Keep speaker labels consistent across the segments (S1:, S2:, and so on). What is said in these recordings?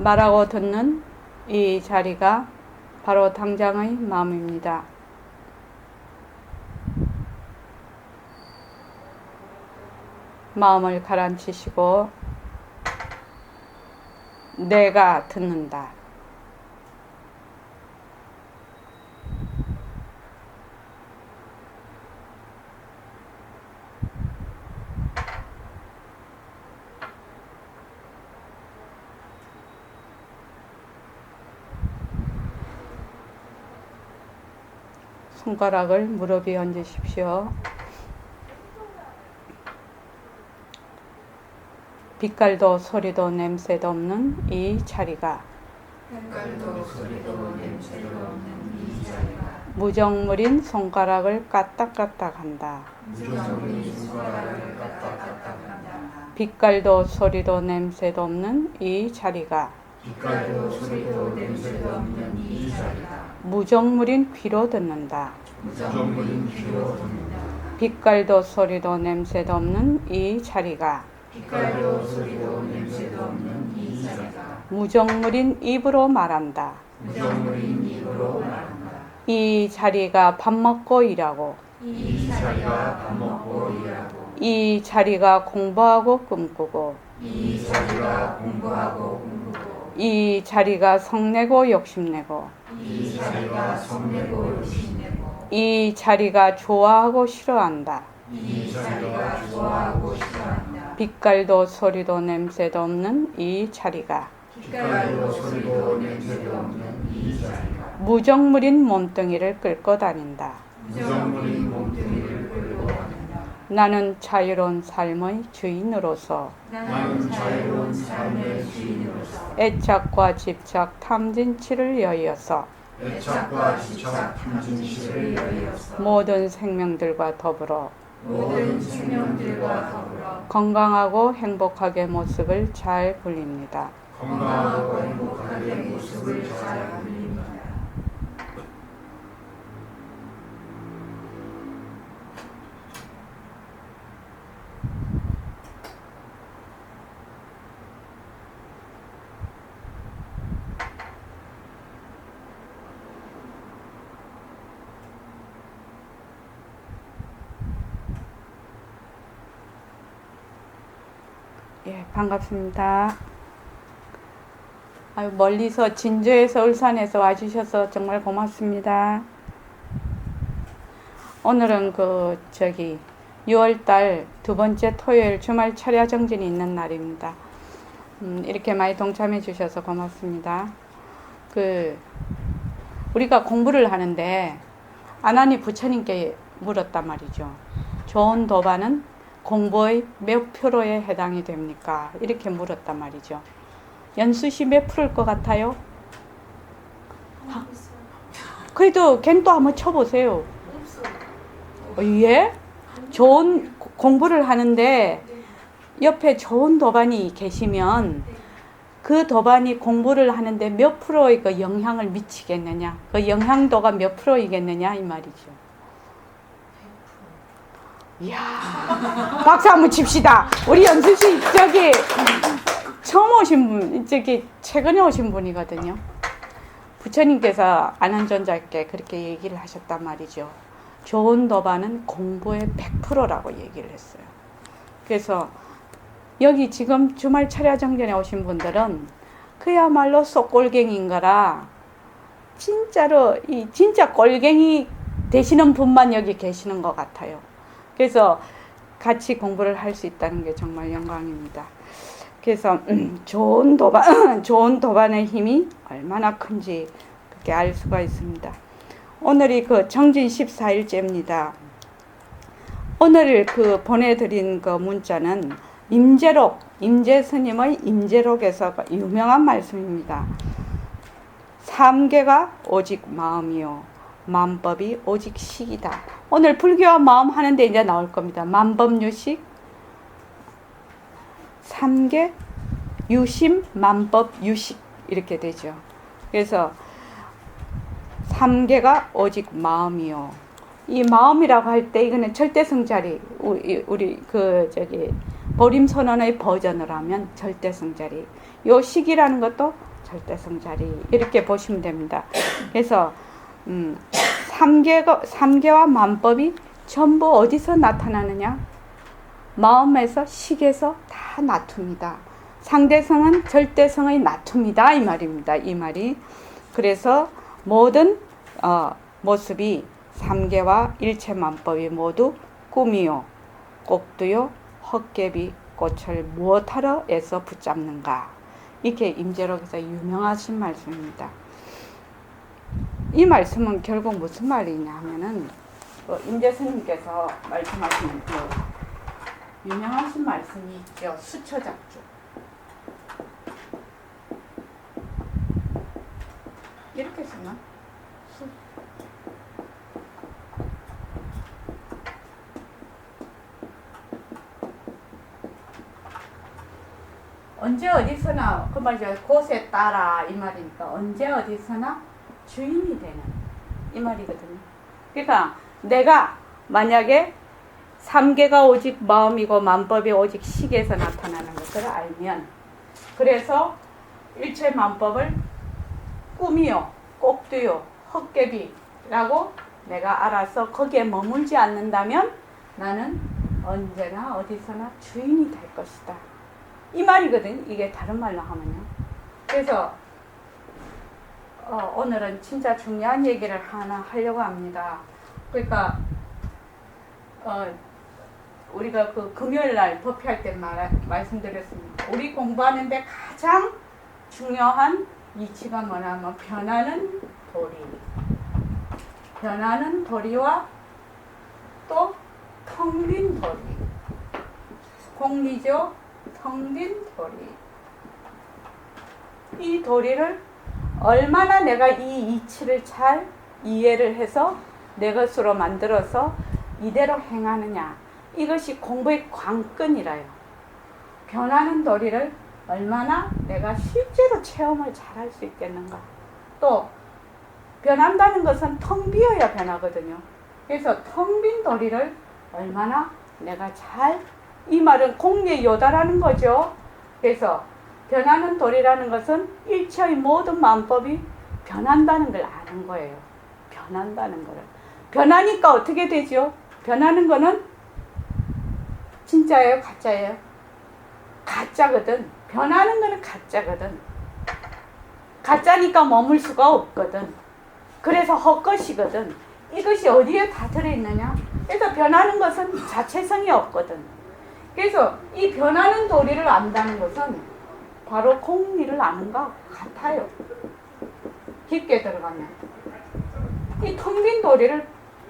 S1: 말하고 듣는 이 자리가 바로 당장의 마음입니다. 마음을 가라앉히시고 내가 듣는다. 손가락을 무릎 위에 얹으십시오. 빛깔도 소리도 냄새도 없는 이 자리가 무정물인 손가락을 까딱까딱한다. 빛깔도 소리도 냄새도 없는 이 자리가 무정물인 귀로 듣는다. 빛깔도 소리도 냄새도 없는 이 자리가 무정물인 입으로 말한다. 이 자리가 밥 먹고 일하고 이 자리가 공부하고 꿈꾸고 이 자리가 성내고 욕심내고 이 자리가 좋아하고 싫어한다. 빛깔도 소리도 냄새도 없는 이 자리가 무정물인 몸뚱이를 끌고 다닌다. 나는 자유로운 삶의 주인으로서 애착과 집착 탐진치를 여의어서 모든 생명들과 더불어 건강하고 행복하게 모습을 잘 굴립니다. 예, 반갑습니다. 아유, 멀리서 진주에서 울산에서 와주셔서 정말 고맙습니다. 오늘은 6월달 두 번째 토요일 주말 철야 정진이 있는 날입니다. 이렇게 많이 동참해 주셔서 고맙습니다. 우리가 공부를 하는데 아나니 부처님께 물었단 말이죠. 좋은 도반은 공부의 몇 프로에 해당이 됩니까? 이렇게 물었단 말이죠. 연수씨 몇 프로일 것 같아요? 그래도 걘 또 한번 쳐보세요. 예? 좋은 공부를 하는데 옆에 좋은 도반이 계시면 그 도반이 공부를 하는데 몇 프로의 그 영향을 미치겠느냐? 그 영향도가 몇 프로이겠느냐? 이 말이죠. 이야, 박수 한번 칩시다. 우리 연수씨 처음 오신 분, 최근에 오신 분이거든요. 부처님께서 아난존자께 그렇게 얘기를 하셨단 말이죠. 좋은 도반은 공부의 100%라고 얘기를 했어요. 그래서 여기 지금 주말 철야 정전에 오신 분들은 그야말로 쏙골갱이인 거라 진짜로 진짜 골갱이 되시는 분만 여기 계시는 것 같아요. 그래서 같이 공부를 할 수 있다는 게 정말 영광입니다. 그래서 좋은 도반의 힘이 얼마나 큰지 그렇게 알 수가 있습니다. 오늘이 정진 14일째입니다. 오늘 보내드린 문자는 임재록, 임재스님의 임재록에서 유명한 말씀입니다. 삼계가 오직 마음이요 만법이 오직 식이다. 오늘 불교와 마음 하는데 이제 나올 겁니다. 만법유식, 삼계, 유심, 만법, 유식 이렇게 되죠. 그래서 삼계가 오직 마음이요. 이 마음이라고 할 때 이거는 절대성자리, 우리 보림선언의 버전으로 하면 절대성자리. 요 식이라는 것도 절대성 자리 이렇게 보시면 됩니다. 그래서 삼계와 만법이 전부 어디서 나타나느냐? 마음에서 식에서 다 나툽니다. 상대성은 절대성의 나툽이다 이 말입니다. 이 말이. 그래서 모든 모습이 삼계와 일체만법이 모두 꿈이요 꼭두요 헛개비 꽃을 무엇하러 애써 붙잡는가. 이게 임재록에서 유명하신 말씀입니다. 이 말씀은 결국 무슨 말이냐 하면은 임재스님께서 말씀하신 유명하신 말씀이 있죠. 수처작주. 이렇게 쓰나? 언제 어디서나 그 말이죠. 곳에 따라 이 말이니까 언제 어디서나 주인이 되는 이 말이거든요. 그러니까 내가 만약에 삼계가 오직 마음이고 만법이 오직 식에서 나타나는 것을 알면 그래서 일체 만법을 꿈이요 꼭두요 헛개비라고 내가 알아서 거기에 머물지 않는다면 나는 언제나 어디서나 주인이 될 것이다. 이 말이거든. 이게 다른 말로 하면요. 그래서 오늘은 진짜 중요한 얘기를 하나 하려고 합니다. 그러니까 우리가 그 금요일날 법회할 때 말씀드렸습니다. 우리 공부하는데 가장 중요한 이치가 뭐냐면 변하는 도리. 변하는 도리와 또 텅 빈 도리. 공리죠. 텅 빈 도리. 이 도리를 얼마나 내가 이 이치를 잘 이해를 해서 내 것으로 만들어서 이대로 행하느냐. 이것이 공부의 관건이라요. 변하는 도리를 얼마나 내가 실제로 체험을 잘 할 수 있겠는가. 또 변한다는 것은 텅 비어야 변하거든요. 그래서 텅 빈 도리를 얼마나 내가 잘, 이 말은 공리에 요다라는 거죠. 그래서 변하는 도리라는 것은 일체의 모든 만법이 변한다는 걸 아는 거예요. 변한다는 거를. 변하니까 어떻게 되죠? 변하는 거는 진짜예요? 가짜예요? 가짜거든. 변하는 거는 가짜거든. 가짜니까 머물 수가 없거든. 그래서 헛것이거든. 이것이 어디에 다 들어있느냐? 그래서 변하는 것은 자체성이 없거든. 그래서 이 변하는 도리를 안다는 것은 바로 공리를 아는 것 같아요. 깊게 들어가면. 이 텅 빈 도리를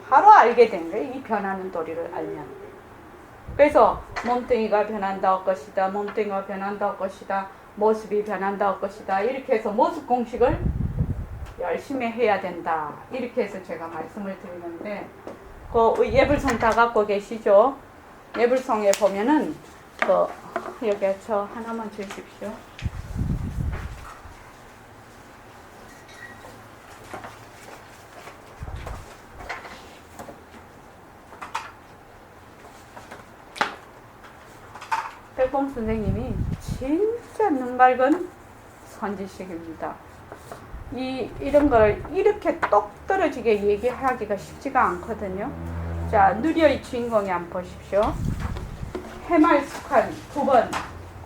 S1: 바로 알게 된 거예요. 이 변하는 도리를 알면. 그래서 몸뚱이가 변한다 할 것이다. 몸뚱이가 변한다 할 것이다. 모습이 변한다 할 것이다. 이렇게 해서 모습 공식을 열심히 해야 된다. 이렇게 해서 제가 말씀을 드리는데 그 예불송 다 갖고 계시죠? 예불송에 보면은 여기 저 하나만 주십시오. 백봉 선생님이 진짜 눈 밝은 선지식입니다. 이런 걸 이렇게 똑 떨어지게 얘기하기가 쉽지가 않거든요. 자, 누리의 주인공이 한번 보십시오. 해말숙한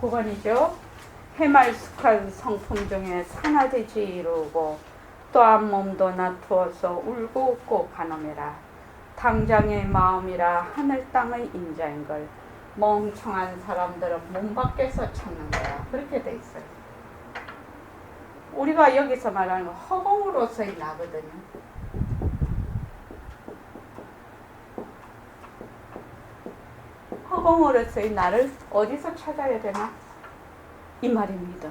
S1: 9번이죠. 해말숙한 성품 중에 산화되지 이루고 또한 몸도 나투어서 울고 웃고 가놈이라. 당장의 마음이라 하늘 땅의 인자인걸. 멍청한 사람들은 몸 밖에서 찾는 거야. 그렇게 돼 있어요. 우리가 여기서 말하는 건 허공으로서의 나거든요. 허공으로서의 나를 어디서 찾아야 되나? 이 말입니다.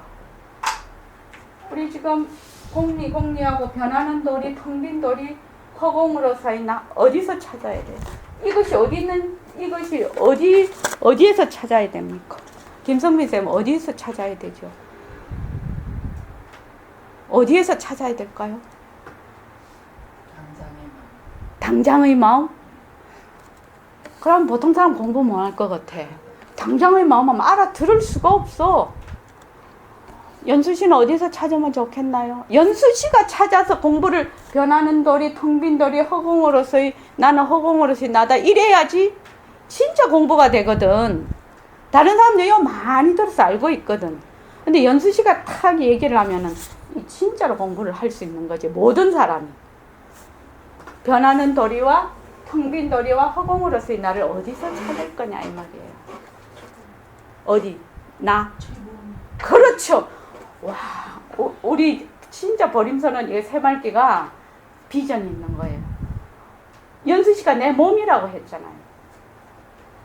S1: 우리 지금 공리하고 변하는 도리, 텅 빈 도리, 허공으로서의 나 어디서 찾아야 돼요? 이것이 어디에서 찾아야 됩니까? 김성민 쌤 어디에서 찾아야 되죠? 어디에서 찾아야 될까요? 당장의 마음? 그럼 보통 사람 공부 못 할 것 같아. 당장의 마음은 알아들을 수가 없어. 연수 씨는 어디서 찾으면 좋겠나요? 연수 씨가 찾아서 공부를 변하는 돌이, 텅 빈 돌이, 허공으로서의 나는 허공으로서의 나다 이래야지 진짜 공부가 되거든. 다른 사람들이 많이 들어서 알고 있거든. 근데 연수 씨가 탁 얘기를 하면은 진짜로 공부를 할 수 있는 거지. 모든 사람이. 변하는 도리와 텅 빈 도리와 허공으로서의 나를 어디서 찾을 거냐 이 말이에요. 어디? 나? 그렇죠. 와, 우리 진짜 버림선은 이 새말기가 비전이 있는 거예요. 연수 씨가 내 몸이라고 했잖아요.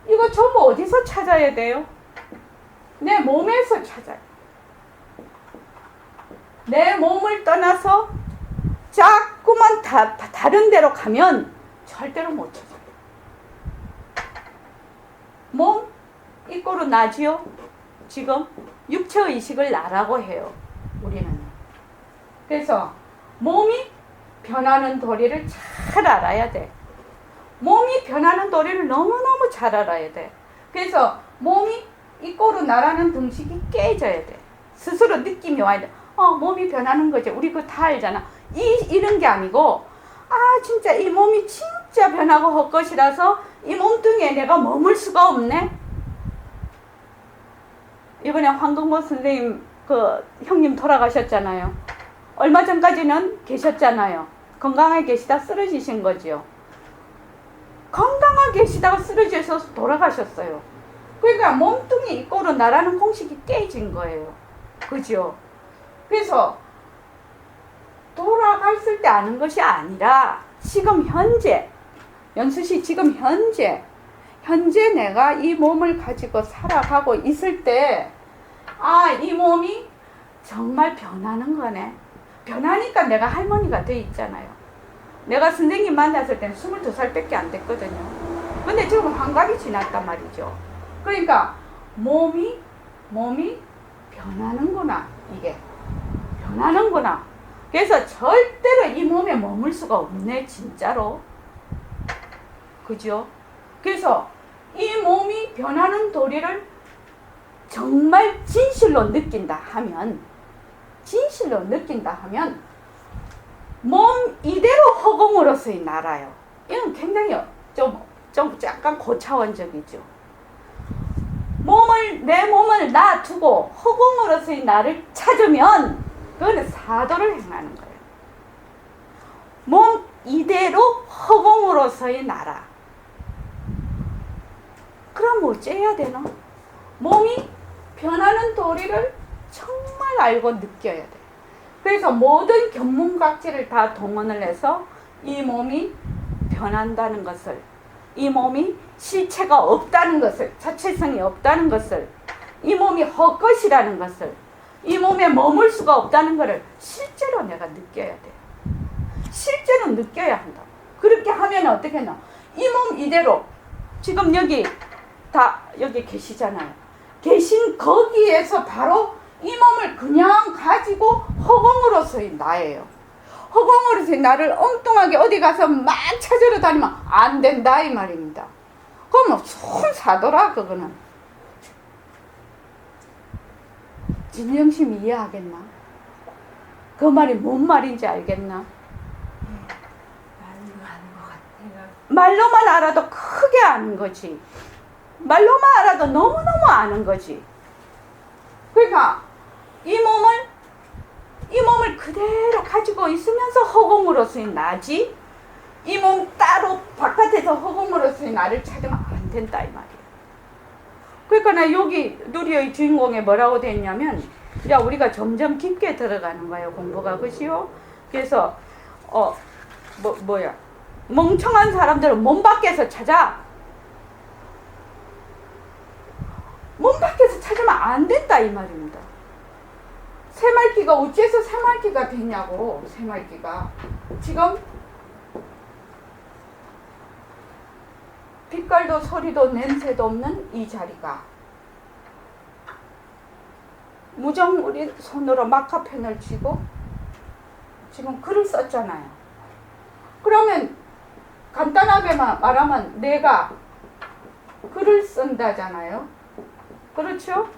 S1: 이거 전부 어디서 찾아야 돼요? 내 몸에서 찾아요. 내 몸을 떠나서 자꾸만 다른 데로 가면 절대로 못 찾아요. 몸? 이꼴로 나지요? 지금 육체의식을 나라고 해요. 우리는. 그래서 몸이 변하는 도리를 잘 알아야 돼. 몸이 변하는 도리를 너무너무 잘 알아야 돼. 그래서 몸이 이꼴로 나라는 등식이 깨져야 돼. 스스로 느낌이 와야 돼. 몸이 변하는 거지. 우리 그거 다 알잖아. 이런 게 아니고, 진짜 이 몸이 진짜 변하고 헛것이라서 이 몸뚱이에 내가 머물 수가 없네. 이번에 황금보 선생님 그 형님 돌아가셨잖아요. 얼마 전까지는 계셨잖아요. 건강하게 계시다 쓰러지신 거지요. 건강하게 계시다가 쓰러져서 돌아가셨어요. 그러니까 몸뚱이 이꼴로 나라는 공식이 깨진 거예요. 그죠? 그래서 돌아갔을 때 아는 것이 아니라 지금 현재, 연수씨 지금 현재 내가 이 몸을 가지고 살아가고 있을 때 이 몸이 정말 변하는 거네. 변하니까 내가 할머니가 돼 있잖아요. 내가 선생님 만났을 때는 22살밖에 안 됐거든요. 근데 지금 환갑이 지났단 말이죠. 그러니까 몸이 변하는구나. 이게 변하는구나. 그래서 절대로 이 몸에 머물 수가 없네. 진짜로. 그죠? 그래서 이 몸이 변하는 도리를 정말 진실로 느낀다 하면 몸 이대로 허공으로서의 나라요. 이건 굉장히 좀 약간 고차원적이죠. 내 몸을 놔두고 허공으로서의 나를 찾으면 그거는 사도를 행하는 거예요. 몸 이대로 허공으로서의 나라. 그럼 어째야 되나? 몸이 변하는 도리를 정말 알고 느껴야 돼. 그래서 모든 견문각지를 다 동원을 해서 이 몸이 변한다는 것을, 이 몸이 실체가 없다는 것을, 자체성이 없다는 것을, 이 몸이 헛것이라는 것을, 이 몸에 머물 수가 없다는 것을 실제로 내가 느껴야 돼. 실제로 느껴야 한다. 그렇게 하면 어떻게 하나? 이 몸 이대로 지금 여기 계시잖아요. 계신 거기에서 바로 이 몸을 그냥 가지고 허공으로서의 나예요. 허공으로서의 나를 엉뚱하게 어디 가서 막 찾으러 다니면 안 된다 이 말입니다. 그럼 손사더라 그거는. 진정심 이해하겠나? 그 말이 뭔 말인지 알겠나? 말로만 알아도 크게 아는 거지. 말로만 알아도 너무너무 아는 거지. 그러니까 이 몸을 그대로 가지고 있으면서 허공으로서의 나지, 이 몸 따로 바깥에서 허공으로서의 나를 찾으면 안 된다 이 말이야. 그러니까 나 여기 누리의 주인공에 뭐라고 돼 있냐면, 야 우리가 점점 깊게 들어가는 거예요 공부가. 그지요? 그래서 멍청한 사람들은 몸 밖에서 찾아. 몸 밖에서 찾으면 안 된다 이 말입니다. 새말기가 어째서 새말기가 됐냐고. 새말기가 지금 빛깔도 소리도 냄새도 없는 이 자리가 무정우리 손으로 마카펜을 쥐고 지금 글을 썼잖아요. 그러면 간단하게만 말하면 내가 글을 쓴다잖아요. 그렇죠?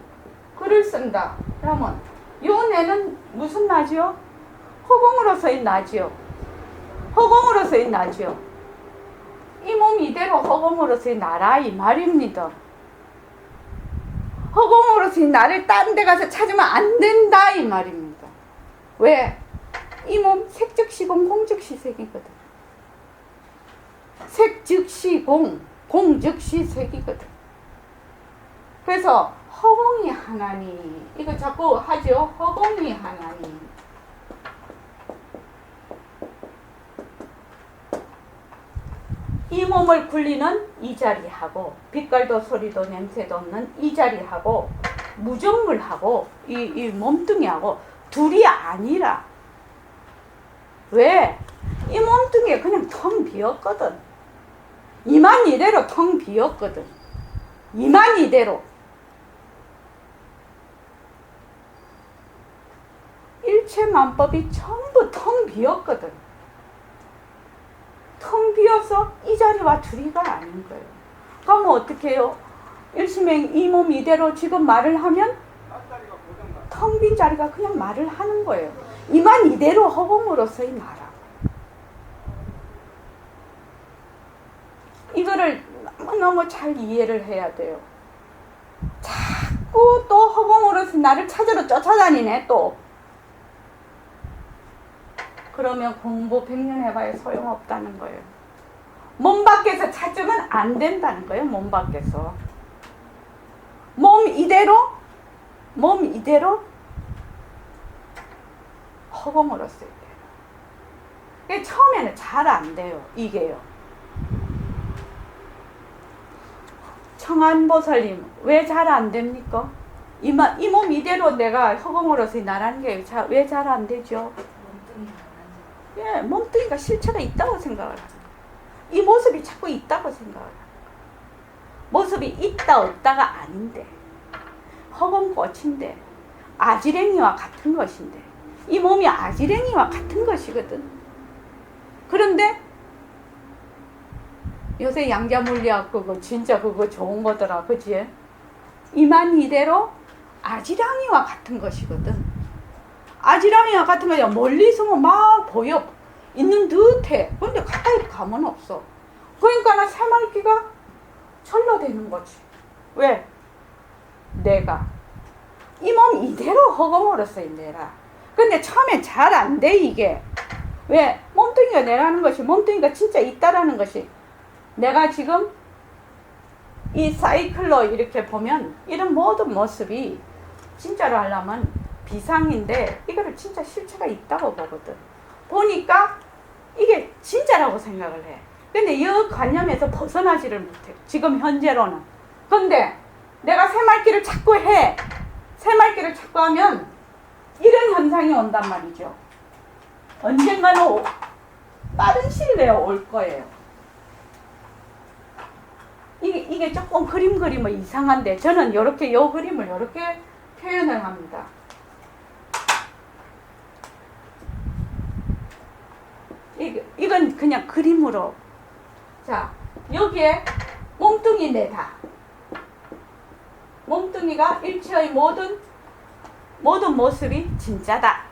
S1: 글을 쓴다. 그러면 요 내는 무슨 나지요? 허공으로서의 나지요. 허공으로서의 나지요. 이 몸 이대로 허공으로서의 나라 이 말입니다. 허공으로서의 나를 다른 데 가서 찾으면 안 된다 이 말입니다. 왜? 이 몸 색즉시 공, 공즉시 색이거든. 색즉시 공, 공즉시 색이거든. 그래서 허공이 하나니, 이거 자꾸 하죠. 허공이 하나니. 이 몸을 굴리는 이 자리하고, 빛깔도 소리도 냄새도 없는 이 자리하고, 무정물하고, 이 몸뚱이하고 둘이 아니라. 왜? 이 몸뚱이가 그냥 텅 비었거든. 이만 이대로 텅 비었거든. 이만 이대로. 일체만법이 전부 텅 비었거든. 텅 비어서 이 자리와 둘이가 아닌 거예요. 그러면 어떻게 해요? 일심행 이 몸 이대로 지금 말을 하면 텅 빈 자리가 그냥 말을 하는 거예요. 이만 이대로 허공으로서의 나라. 이거를 너무너무 잘 이해를 해야 돼요. 자꾸 또 허공으로서 나를 찾으러 쫓아다니네 또. 그러면 공부 100년 해봐야 소용없다는 거예요. 몸 밖에서 찾으면 안 된다는 거예요. 몸 밖에서. 몸 이대로 허공으로서 이게 처음에는 잘 안 돼요. 이게요. 청안보살님 왜 잘 안 됩니까? 이 몸 이대로 내가 허공으로서 나라는 게 왜 잘 안 되죠? 예, 몸뚱이가 실체가 있다고 생각을 하는 거예요. 이 모습이 자꾸 있다고 생각을 하는 거예요. 모습이 있다 없다가 아닌데, 허공꽃인데, 아지랭이와 같은 것인데, 이 몸이 아지랭이와 같은 것이거든. 그런데 요새 양자물리학 그거 진짜 그거 좋은 거더라, 그치? 이만 이대로 아지랑이와 같은 것이거든. 아지랑이와 같은 거야. 멀리서 막 보여. 있는 듯해. 근데 가까이 가면 없어. 그러니까 나 새말기가 절로 되는 거지. 왜? 내가 이 몸 이대로 허공으로서 내라. 근데 처음엔 잘 안 돼 이게. 왜? 몸뚱이가 내라는 것이, 몸뚱이가 진짜 있다라는 것이, 내가 지금 이 사이클로 이렇게 보면 이런 모든 모습이 진짜로 하려면 비상인데 이거를 진짜 실체가 있다고 보거든. 보니까 이게 진짜라고 생각을 해. 근데 이 관념에서 벗어나지를 못해. 지금 현재로는. 근데 내가 새말기를 자꾸 해. 새말기를 자꾸 하면 이런 현상이 온단 말이죠. 언젠가는 빠른 시일 내에 올 거예요. 이게 조금 그림 그리면 이상한데 저는 요렇게 요 그림을 요렇게 표현을 합니다. 이건 그냥 그림으로. 자, 여기에 몸뚱이 내다. 몸뚱이가 일체의 모든 모습이 진짜다.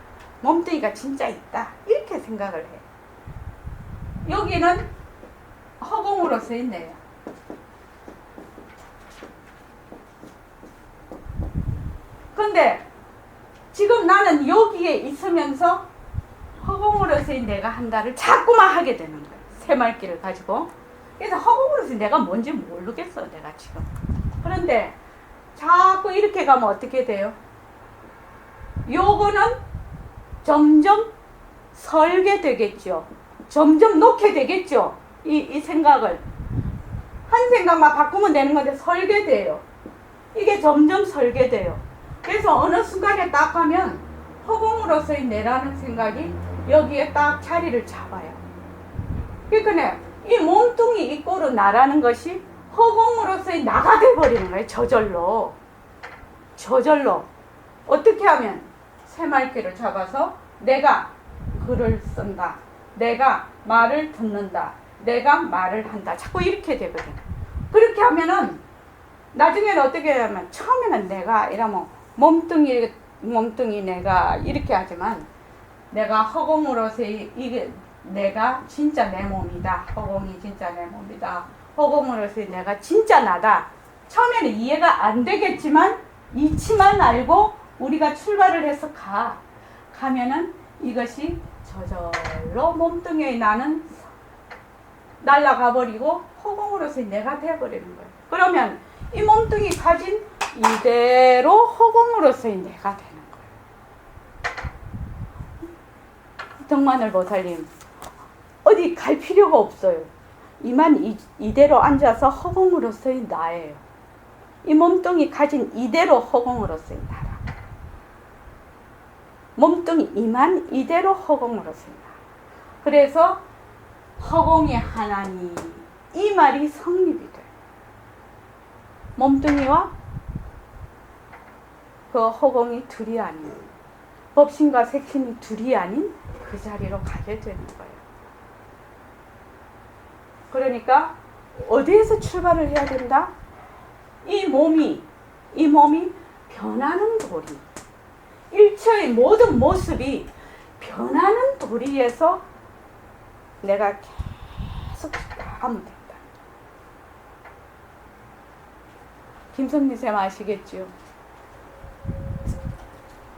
S1: 몸뚱이가 진짜 있다. 이렇게 생각을 해. 여기는 허공으로서 있네요. 근데 지금 나는 여기에 있으면서 허공으로서의 내가 한다를 자꾸만 하게 되는 거예요. 새말기를 가지고. 그래서 허공으로서 내가 뭔지 모르겠어, 내가 지금. 그런데 자꾸 이렇게 가면 어떻게 돼요? 요거는 점점 설게 되겠죠. 점점 놓게 되겠죠. 이 생각을. 한 생각만 바꾸면 되는 건데 설게 돼요. 이게 점점 설게 돼요. 그래서 어느 순간에 딱 가면 허공으로서의 내라는 생각이 여기에 딱 자리를 잡아요. 그러니까 이 몸뚱이 이 꼴은 나라는 것이 허공으로서의 나가 돼버리는 거예요. 저절로. 어떻게 하면 새말기를 잡아서 내가 글을 쓴다. 내가 말을 듣는다. 내가 말을 한다. 자꾸 이렇게 되거든. 그렇게 하면은 나중에는 어떻게 하면 처음에는 내가 이러면 몸뚱이 몸뚱이 내가 이렇게 하지만 내가 허공으로서 이게 내가 진짜 내 몸이다. 허공이 진짜 내 몸이다. 허공으로서 내가 진짜 나다. 처음에는 이해가 안 되겠지만 이치만 알고 우리가 출발을 해서 가면은 이것이 저절로 몸뚱이에 나는 날아가 버리고 허공으로서 내가 되어버리는 거예요. 그러면 이 몸뚱이 가진 이대로 허공으로서의 내가 되는 거예요. 덕마늘 보살님 어디 갈 필요가 없어요. 이대로 앉아서 허공으로서의 나예요. 이 몸뚱이 가진 이대로 허공으로서의 나라. 몸뚱이 이대로 허공으로서의 나. 그래서 허공이 하나니 이 말이 성립이 돼요. 몸뚱이와 그 허공이 둘이 아닌, 법신과 색신이 둘이 아닌 그 자리로 가게 되는 거예요. 그러니까 어디에서 출발을 해야 된다? 이 몸이 변하는 도리. 일체의 모든 모습이 변하는 도리에서 내가 계속 하면 된다. 김성민 쌤 아시겠죠?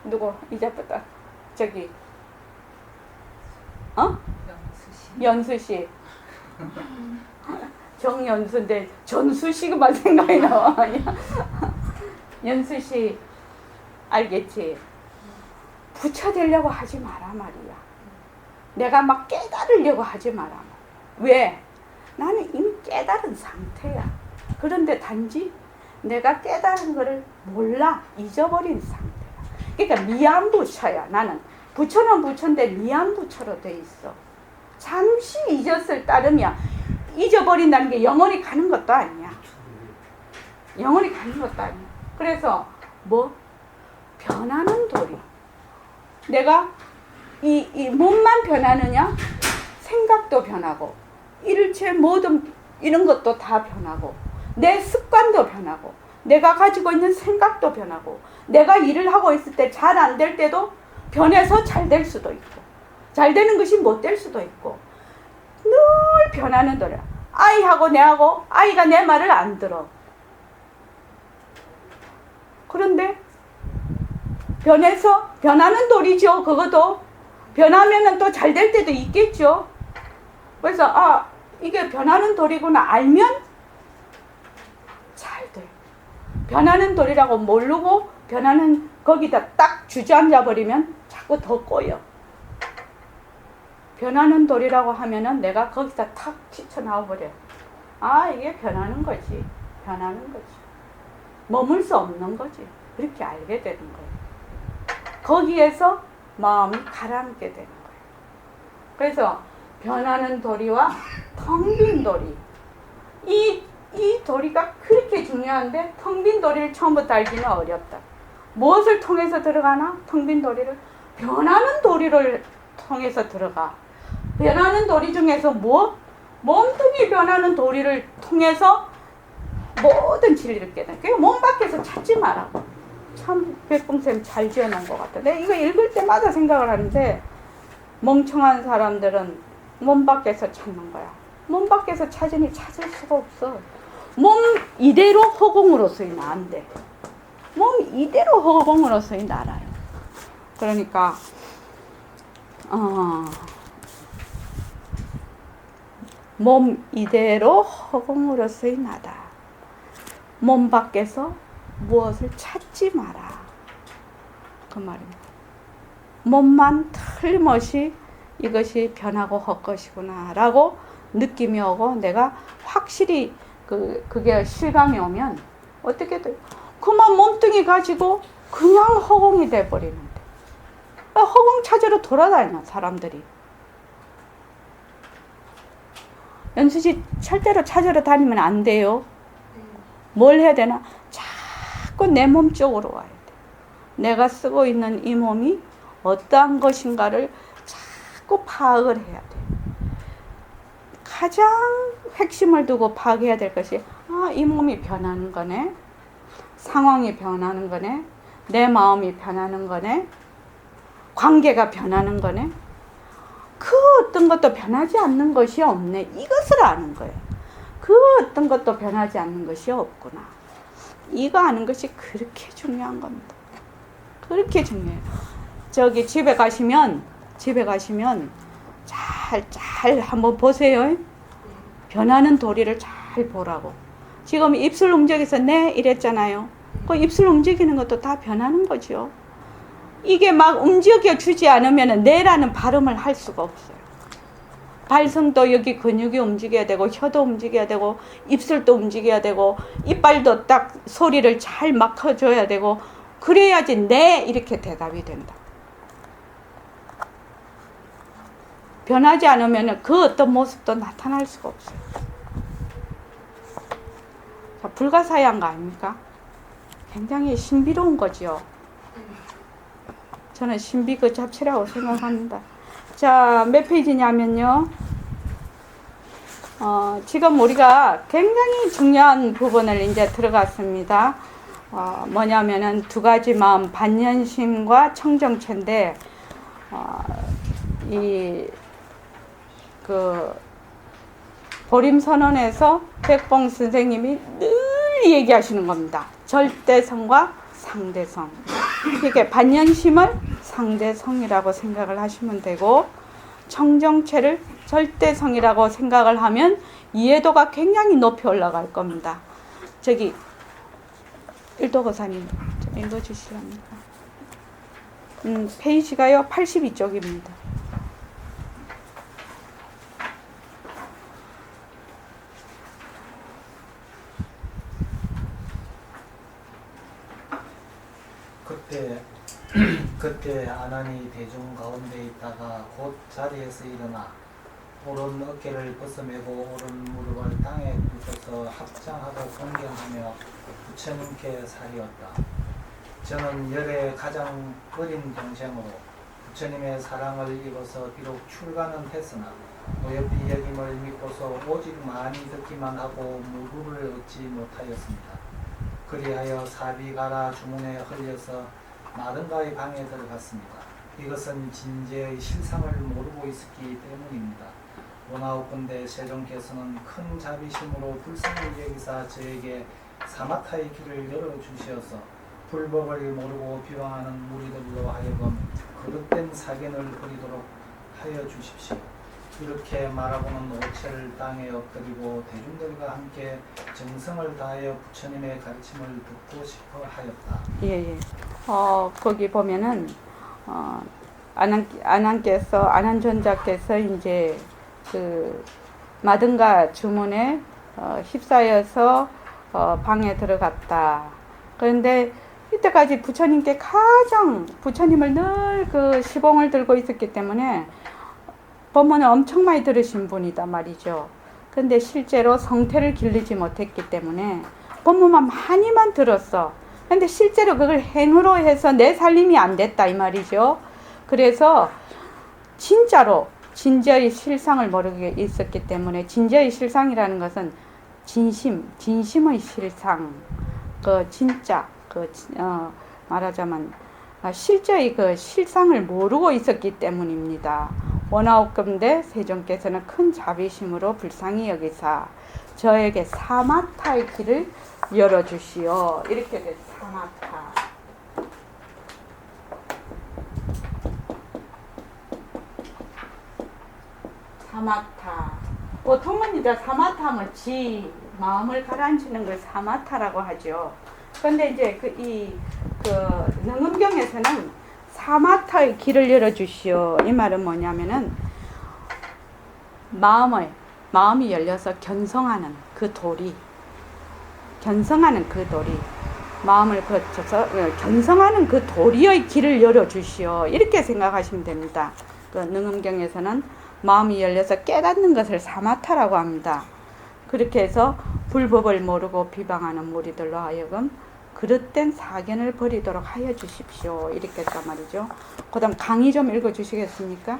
S1: 누구? 이제부터 저기 연수씨. 정연수인데 전수씨만 생각이 나와. 연수씨 알겠지? 부처 되려고 하지 마라 말이야. 내가 막 깨달으려고 하지 마라. 왜? 나는 이미 깨달은 상태야. 그런데 단지 내가 깨달은 거를 몰라 잊어버린 상태야. 그러니까 미암부처야. 나는 부처는 부처인데 미암부처로 돼 있어. 잠시 잊었을 따름이야. 잊어버린다는 게 영원히 가는 것도 아니야. 영원히 가는 것도 아니야. 그래서 변하는 도리. 내가 이 몸만 변하느냐? 생각도 변하고 일체 모든 이런 것도 다 변하고 내 습관도 변하고 내가 가지고 있는 생각도 변하고 내가 일을 하고 있을 때 잘 안 될 때도 변해서 잘 될 수도 있고 잘 되는 것이 못 될 수도 있고 늘 변하는 도리야. 아이하고 내하고 아이가 내 말을 안 들어. 그런데 변해서 변하는 도리죠. 그것도 변하면은 또 잘 될 때도 있겠죠. 그래서 이게 변하는 도리구나 알면 잘 돼. 변하는 도리라고 모르고 변하는 거기다 딱 주저앉아 버리면 자꾸 더 꼬여. 변하는 도리라고 하면은 내가 거기서 탁 튀쳐나와 버려. 이게 변하는 거지. 변하는 거지. 머물 수 없는 거지. 그렇게 알게 되는 거예요. 거기에서 마음이 가라앉게 되는 거예요. 그래서 변하는 도리와 텅 빈 도리. 이 도리가 그렇게 중요한데 텅 빈 도리를 처음부터 알기는 어렵다. 무엇을 통해서 들어가나? 텅 빈 도리를 변하는 도리를 통해서 들어가. 변하는 도리 중에서 몸뚱이 변하는 도리를 통해서 모든 진리를 깨닫는. 그러니까 몸 밖에서 찾지 마라. 참 백봉쌤 잘 지어놓은 것 같아. 내가 이거 읽을 때마다 생각을 하는데 멍청한 사람들은 몸 밖에서 찾는 거야. 몸 밖에서 찾으니 찾을 수가 없어. 몸 이대로 허공으로서의 나인데 몸 이대로 허공으로서의 나라요. 그러니까 몸 이대로 허공으로서의 나다. 몸 밖에서 무엇을 찾지 마라. 그 말입니다. 몸만 틀림없이 이것이 변하고 헛것이구나 라고 느낌이 오고 내가 확실히 그게 실감이 오면 어떻게 돼? 그만 몸뚱이 가지고 그냥 허공이 돼버리는데 허공 찾으러 돌아다녀 사람들이. 연수씨 절대로 찾으러 다니면 안 돼요. 뭘 해야 되나? 자꾸 내 몸 쪽으로 와야 돼. 내가 쓰고 있는 이 몸이 어떠한 것인가를 자꾸 파악을 해야 돼. 가장 핵심을 두고 파악해야 될 것이 이 몸이 변하는 거네. 상황이 변하는 거네. 내 마음이 변하는 거네. 관계가 변하는 거네. 그 어떤 것도 변하지 않는 것이 없네. 이것을 아는 거예요. 그 어떤 것도 변하지 않는 것이 없구나. 이거 아는 것이 그렇게 중요한 겁니다. 그렇게 중요해요. 저기 집에 가시면 잘 한번 보세요. 변하는 도리를 잘 보라고. 지금 입술 움직여서 네 이랬잖아요. 그 입술 움직이는 것도 다 변하는 거죠. 이게 막 움직여 주지 않으면 네라는 발음을 할 수가 없어요. 발성도 여기 근육이 움직여야 되고, 혀도 움직여야 되고, 입술도 움직여야 되고, 이빨도 딱 소리를 잘 막아줘야 되고, 그래야지 네 이렇게 대답이 된다. 변하지 않으면 그 어떤 모습도 나타날 수가 없어요. 자, 불가사의한 거 아닙니까? 굉장히 신비로운 거지요. 저는 신비 그 자체라고 생각합니다. 자, 몇 페이지냐면요. 지금 우리가 굉장히 중요한 부분을 이제 들어갔습니다. 뭐냐면은 두 가지 마음, 반연심과 청정체인데, 보림선언에서 백봉 선생님이 늘 얘기하시는 겁니다. 절대성과 상대성. 이렇게 반연심을 상대성이라고 생각을 하시면 되고, 청정체를 절대성이라고 생각을 하면 이해도가 굉장히 높이 올라갈 겁니다. 저기 일도거사님 좀 읽어주시랍니까? 페이지가요 82쪽입니다.
S2: 그때 아난이 대중 가운데 있다가 곧 자리에서 일어나 오른 어깨를 벗어매고 오른 무릎을 땅에 꿇어서 합장하고 공경하며 부처님께 사리었다. 저는 열의 가장 어린 동생으로 부처님의 사랑을 입어서 비록 출가는 했으나 어여삐 여김을 믿고서 오직 많이 듣기만 하고 무구를 얻지 못하였습니다. 그리하여 사비가라 주문에 흘려서 마든가의 방에 들어갔습니다. 이것은 진재의 실상을 모르고 있었기 때문입니다. 원하옵건대 세종께서는 큰 자비심으로 불쌍히 여기사 저에게 사마타의 길을 열어주시어서 불법을 모르고 비방하는 무리들로 하여금 그릇된 사견을 버리도록 하여 주십시오. 이렇게 말하고는 오체를 땅에 엎드리고 대중들과 함께 정성을 다하여 부처님의 가르침을 듣고 싶어 하였다.
S1: 예. 거기 보면은 아난존자께서 이제 그 마든가 주문에 휩싸여서 방에 들어갔다. 그런데 이때까지 부처님께 부처님을 늘 그 시봉을 들고 있었기 때문에 법문을 엄청 많이 들으신 분이다 말이죠. 근데 실제로 성태를 기르지 못했기 때문에 법문만 많이만 들었어. 근데 실제로 그걸 행으로 해서 내 살림이 안 됐다 이 말이죠. 그래서 진짜로 진저의 실상을 모르게 있었기 때문에, 진저의 실상이라는 것은 진심의 실상, 말하자면 실제의 그 실상을 모르고 있었기 때문입니다. 원하옵건대 세종께서는 큰 자비심으로 불쌍히 여기사 저에게 사마타의 길을 열어주시오. 이렇게 돼. 사마타. 보통은 이제 사마타하면 마음을 가라앉히는 걸 사마타라고 하죠. 그런데 이제 능음경에서는 사마타의 길을 열어주시오. 이 말은 뭐냐면은 마음이 열려서 견성하는 그 도리, 마음을 거쳐서 견성하는 그 도리의 길을 열어주시오. 이렇게 생각하시면 됩니다. 그 능음경에서는 마음이 열려서 깨닫는 것을 사마타라고 합니다. 그렇게 해서 불법을 모르고 비방하는 무리들로 하여금 그릇된 사견을 버리도록 하여 주십시오. 이렇게 했단 말이죠. 그 다음 강의 좀 읽어주시겠습니까?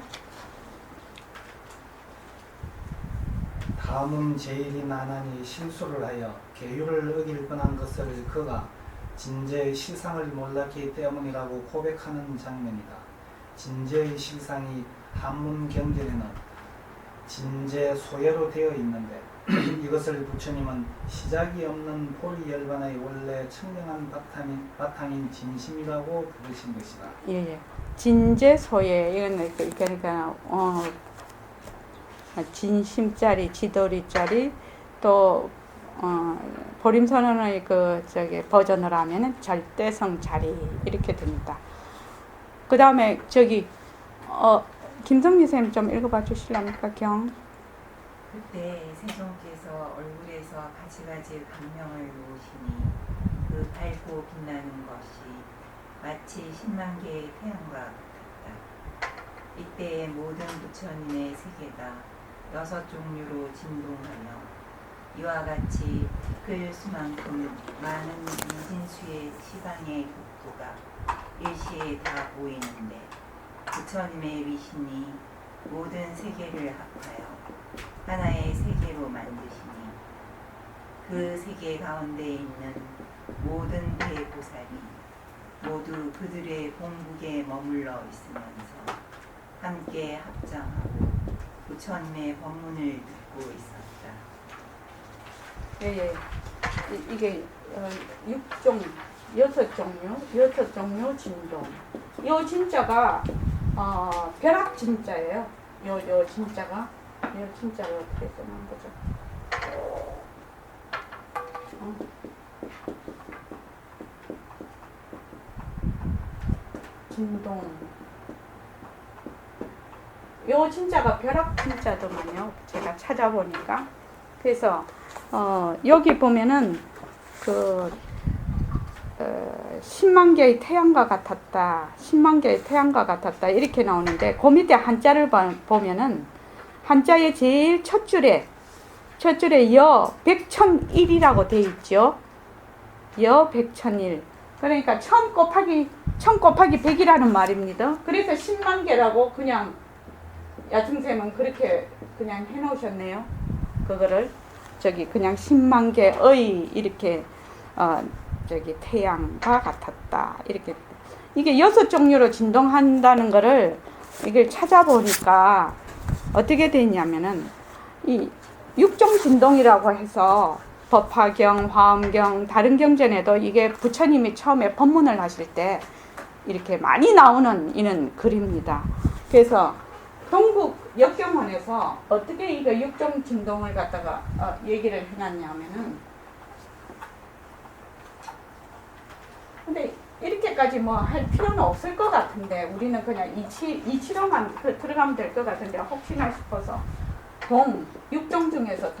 S2: 다음은 제일인 아난이 실수를 하여 계율을 어길 뻔한 것을 그가 진제의 실상을 몰랐기 때문이라고 고백하는 장면이다. 진제의 실상이 한문 경전에는 진제 소예로 되어 있는데 이것을 부처님은 시작이 없는 보리열반의 원래 청정한 바탕인 진심이라고 부르신 것이다.
S1: 예. 진제소예 이건 그러니까 진심짜리 지도리짜리 또 보림선언의 버전으로 하면은 절대성짜리 이렇게 됩니다. 그 다음에 김성미 선생님 좀 읽어봐 주실랍니까 경?
S3: 그때 세종께서 얼굴에서 가지가지 광명을 놓으시니 그 밝고 빛나는 것이 마치 10만 개의 태양과 같았다. 이때의 모든 부처님의 세계가 6종류로 진동하며 이와 같이 그 수만큼 많은 이진수의 시방의 격부가 일시에 다 보이는데 부처님의 위신이 모든 세계를 합하여 하나의 세계로 만드시니 그 세계 가운데 있는 모든 대보살이 모두 그들의 공국에 머물러 있으면서 함께 합장하고 부처님의 법문을 듣고 있었다.
S1: 예. 이게 6종류 진동. 요 진짜가 벼락 진짜예요. 요 진짜가 어떻게 쓰는 거죠? 진동. 요 진짜가 벼락 진짜더만요. 제가 찾아보니까. 그래서 여기 보면은 10만 개의 태양과 같았다. 10만 개의 태양과 같았다. 이렇게 나오는데 그 밑에 한자를 보면은 한자의 제일 첫 줄에 여 백천일이라고 돼 있죠. 여 백천일. 그러니까 1000 곱하기 100이라는 말입니다. 그래서 10만 개라고 그냥 야중쌤은 그렇게 그냥 해놓으셨네요. 그거를 그냥 10만 개의 이렇게 태양과 같았다. 이렇게 이게 6종류로 진동한다는 거를 이걸 찾아보니까 어떻게 되냐면은 이 6종 진동이라고 해서 법화경, 화엄경, 다른 경전에도 이게 부처님이 처음에 법문을 하실 때 이렇게 많이 나오는 이는 글입니다. 그래서 동국 역경원에서 어떻게 이거 6종 진동을 갖다가 얘기를 해놨냐면은 근데 이렇게까지 뭐 할 필요는 없을 것 같은데 우리는 그냥 이치로만 들어가면 될 것 같은데 혹시나 싶어서 육종 중에서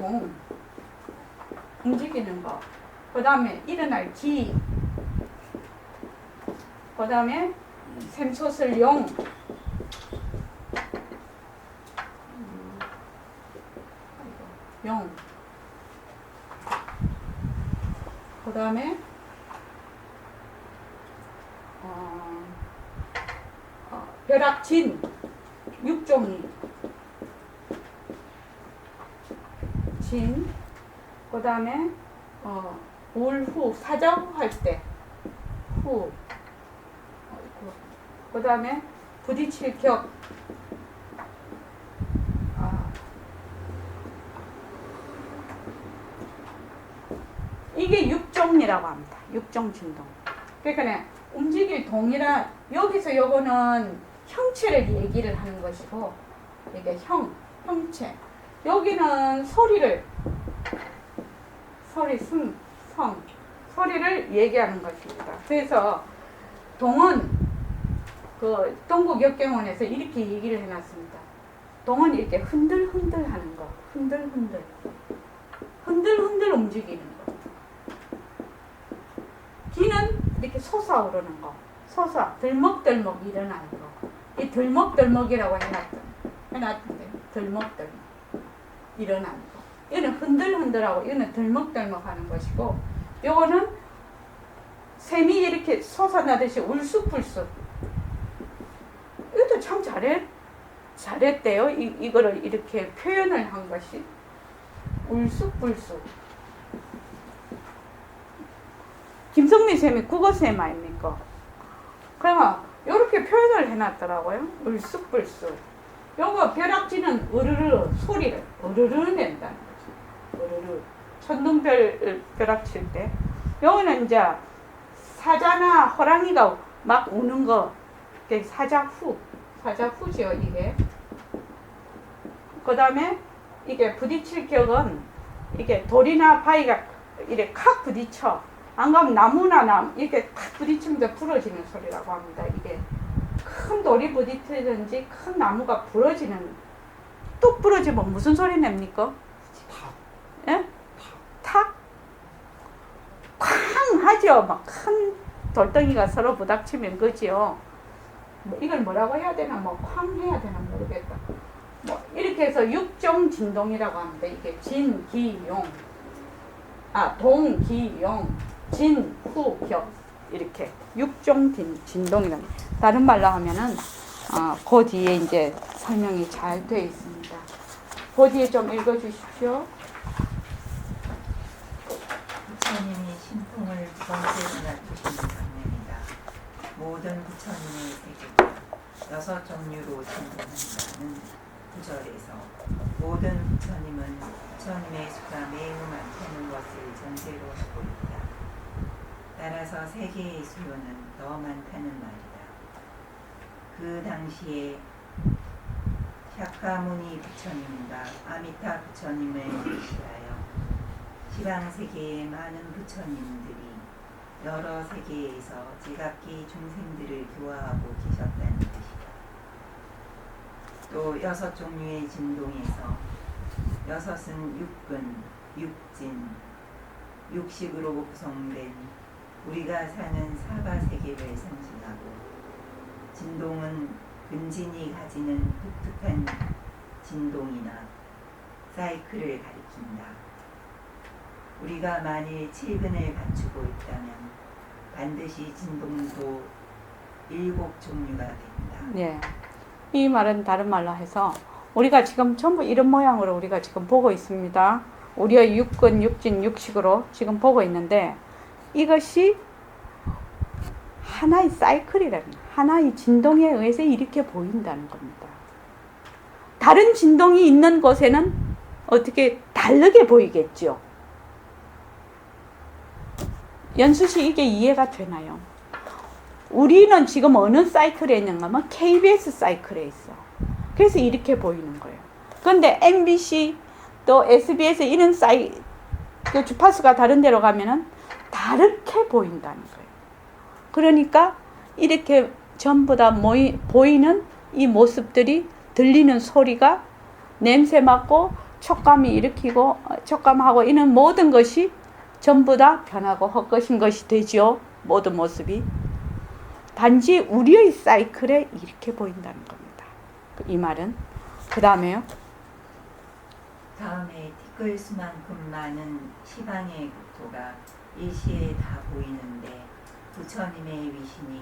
S1: 움직이는 거, 그 다음에 일어날 기, 그 다음에 샘솟을 용, 그 다음에 벼락진, 육종이 진, 그 다음에 울후 사자후할 때 후, 그 다음에 부딪힐 격, 이게 육종이라고 합니다. 육종 진동. 그러니까 움직일 동이라 여기서 요거는 형체를 얘기를 하는 것이고 이게 형체. 여기는 소리를 소리를 얘기하는 것입니다. 그래서 동은 동국 역경원에서 이렇게 얘기를 해놨습니다. 동은 이렇게 흔들흔들 하는 거, 흔들흔들 움직이는 거. 기는 이렇게 솟아오르는 거, 들먹들먹 일어나는 거. 이 들먹들먹이라고 해놨던데, 들먹들먹 일어나는 거. 이거는 흔들흔들하고 이거는 들먹들먹 하는 것이고, 요거는 샘이 이렇게 솟아나듯이 울쑥불쑥. 이것도 참 잘했대요. 이거를 이렇게 표현을 한 것이 울쑥불쑥. 김성미 쌤이 국어쌤 아닙니까? 그러면 이렇게 표현을 해놨더라고요. 울쑥불쑥. 요거 벼락치는 으르르 소리를 으르르 낸다는 거죠. 으르르. 천둥별 벼락칠 때. 요거는 이제 사자나 호랑이가 막 우는 거. 이게 사자후죠 이게. 그 다음에 이게 부딪힐 격은 이게 돌이나 바위가 이렇게 칵 부딪혀. 안 그러면 나무나 이렇게 탁 부딪히면서 부러지는 소리라고 합니다. 이게 큰 돌이 부딪히든지 큰 나무가 부러지는, 뚝 부러지면 무슨 소리 냅니까? 예? 탁? 쾅 하죠. 막 큰 돌덩이가 서로 부닥치면 그죠. 뭐 이걸 뭐라고 해야 되나, 뭐 쾅 해야 되나 모르겠다. 뭐 이렇게 해서 육종 진동이라고 합니다. 이게 진, 기, 용, 동, 기, 용, 진, 후, 격 이렇게 육종 진동이라는. 다른 말로 하면은 그 뒤에 이제 설명이 잘 되어 있습니다. 그 뒤에 좀 읽어주십시오.
S3: 부처님이 신풍을 두 번째 낮추시는 장면이다. 모든 부처님의 세계가 6 종류로 진동한다는 구절에서 모든 부처님은 부처님의 수가 매우 많다는 것을 전제로 하고 있다. 따라서 세계의 수요는 더 많다는 말이다. 그 당시에 샤카무니 부처님과 아미타 부처님을 비롯하여 시방세계의 많은 부처님들이 여러 세계에서 제각기 중생들을 교화하고 계셨다는 뜻이다. 또 6 종류의 진동에서 6은 육근, 육진, 육식으로 구성된 우리가 사는 사바세계를 상징하고, 진동은 근진이 가지는 독특한 진동이나 사이클을 가리킨다. 우리가 만일 7근을 갖추고 있다면 반드시 진동도 7 종류가 된다.
S1: 예. 이 말은 다른 말로 해서 우리가 지금 전부 이런 모양으로 우리가 지금 보고 있습니다. 우리의 육근, 육진, 육식으로 지금 보고 있는데, 이것이 하나의 사이클이라는, 하나의 진동에 의해서 이렇게 보인다는 겁니다. 다른 진동이 있는 곳에는 어떻게 다르게 보이겠죠. 연수 씨 이게 이해가 되나요? 우리는 지금 어느 사이클에 있는가 하면 KBS 사이클에 있어. 그래서 이렇게 보이는 거예요. 그런데 MBC 또 SBS 이런 그 주파수가 다른 데로 가면은 다르게 보인다는 거예요. 그러니까 이렇게 전부 다 보이는 이 모습들이, 들리는 소리가 냄새 맡고 촉감이 일으키고 촉감하고 이런 모든 것이 전부 다 변하고 헛것인 것이 되죠. 모든 모습이. 단지 우리의 사이클에 이렇게 보인다는 겁니다. 이 말은. 그 다음에요.
S3: 다음에 티끌 수만큼 많은 시방의 국토가 일시에 다 보이는데 부처님의 위신이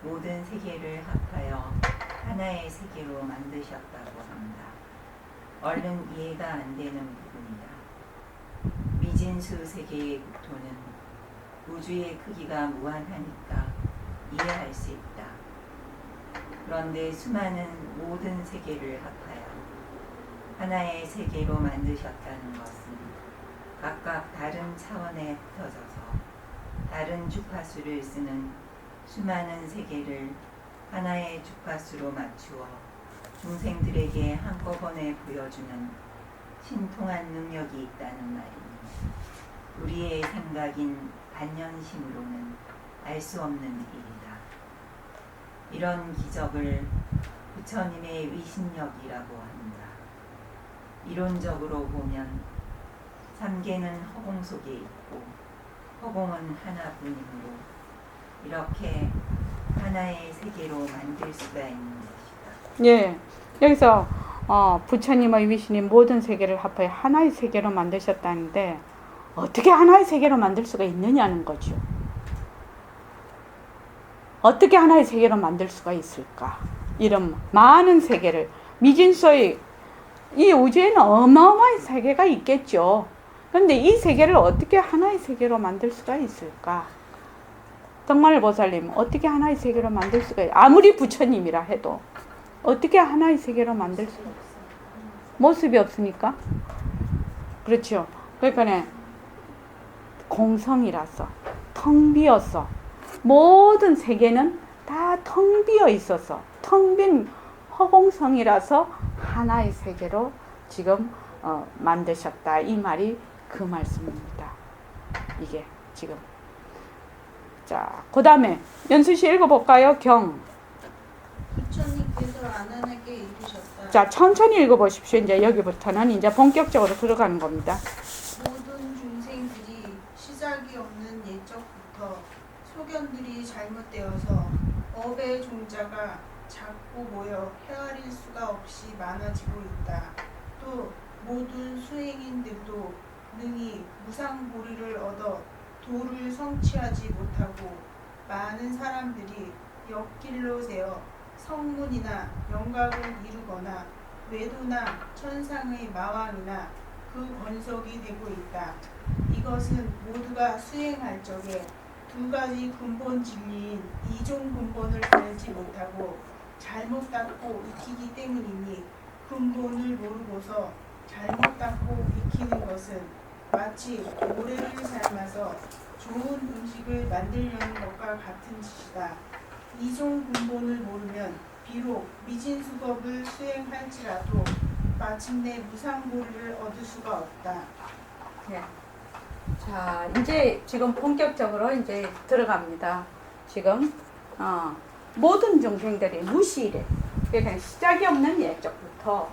S3: 모든 세계를 합하여 하나의 세계로 만드셨다고 합니다. 얼른 이해가 안 되는 부분이다. 미진수 세계의 국토는 우주의 크기가 무한하니까 이해할 수 있다. 그런데 수많은 모든 세계를 합하여 하나의 세계로 만드셨다는 것은 각각 다른 차원에 흩어져서 다른 주파수를 쓰는 수많은 세계를 하나의 주파수로 맞추어 중생들에게 한꺼번에 보여주는 신통한 능력이 있다는 말이니 우리의 생각인 반연심으로는 알 수 없는 일이다. 이런 기적을 부처님의 위신력이라고 합니다. 이론적으로 보면 삼계는 허공 속에 있고 허공은 하나뿐이므로 이렇게 하나의 세계로 만들 수가 있는 것이다.
S1: 예. 여기서 부처님의 위신이 모든 세계를 합하여 하나의 세계로 만드셨다는데 어떻게 하나의 세계로 만들 수가 있느냐는 거죠. 어떻게 하나의 세계로 만들 수가 있을까? 이런 많은 세계를, 미진수의 이 우주에는 어마어마한 세계가 있겠죠. 그런데 이 세계를 어떻게 하나의 세계로 만들 수가 있을까? 정말 보살님 어떻게 하나의 세계로 만들 수가 있어요? 아무리 부처님이라 해도 어떻게 하나의 세계로 만들 수가 없어요? 모습이 없으니까. 그렇죠. 그러니까 공성이라서 텅 비었어. 모든 세계는 다 텅 비어 있어서 텅 빈 허공성이라서 하나의 세계로 지금 만드셨다. 이 말이 그 말씀입니다. 이게 지금. 자, 그 다음에 연수씨 읽어볼까요? 경.
S4: 부처님께서 아난에게 이르셨다.
S1: 자, 천천히 읽어보십시오. 이제 여기부터는 이제 본격적으로 들어가는 겁니다.
S4: 모든 중생들이 시작이 없는 옛적부터 소견들이 잘못되어서 업의 종자가 자꾸 모여 헤아릴 수가 없이 많아지고 있다. 또 모든 수행인들도 능히 무상보리를 얻어 도를 성취하지 못하고 많은 사람들이 옆길로 세어 성문이나 영각을 이루거나 외도나 천상의 마왕이나 그 권속이 되고 있다. 이것은 모두가 수행할 적에 두 가지 근본 진리인 이종 근본을 알지 못하고 잘못 닦고 익히기 때문이니 근본을 모르고서 잘못 닦고 익히는 것은 마치 모래를 삶아서 좋은 음식을 만들려는 것과 같은 짓이다. 이종 근본을 모르면 비록 미진수겁을 수행할지라도 마침내 무상보리를 얻을 수가 없다.
S1: 네. 자, 이제 지금 본격적으로 이제 들어갑니다. 지금 모든 중생들이 무시래. 그러니까 시작이 없는 옛적부터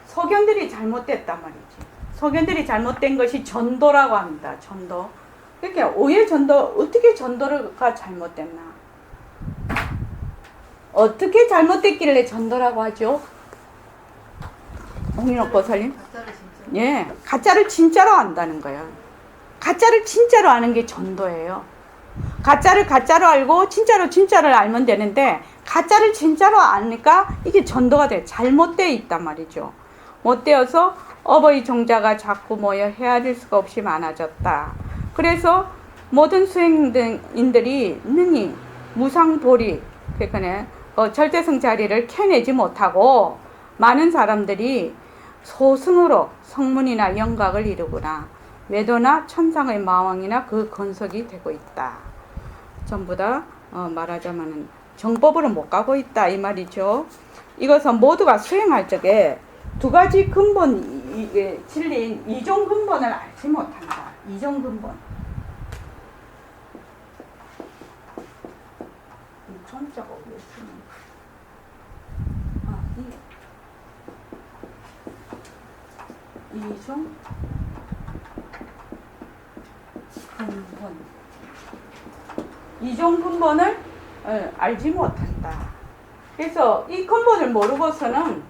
S1: 소견들이 잘못됐단 말이지. 소견들이 잘못된 것이 전도라고 합니다. 전도. 그러니까 오해 전도, 어떻게 전도가 잘못됐나? 어떻게 잘못됐길래 전도라고 하죠? 홍인옥 보살님?
S4: 가짜를 진짜.
S1: 예, 가짜를 진짜로 안다는 거예요. 가짜를 진짜로 아는 게 전도예요. 가짜를 가짜로 알고 진짜를 알면 되는데 가짜를 진짜로 아니까 이게 전도가 돼. 잘못되어 있단 말이죠. 못되어서 업의 종자가 자꾸 모여 헤아릴 수가 없이 많아졌다. 그래서 모든 수행인들이 능히 무상보리, 그러니까 절대성 자리를 캐내지 못하고 많은 사람들이 소승으로 성문이나 영각을 이루거나 외도나 천상의 마왕이나 그 건석이 되고 있다. 전부 다 말하자면 정법으로 못 가고 있다 이 말이죠. 이것은 모두가 수행할 적에 두 가지 근본 진리인 이종 근본을 알지 못한다. 이종 근본. 이 종자가 왜 쓰는 이종 근본. 이종 근본을 알지 못한다. 그래서 이 근본을 모르고서는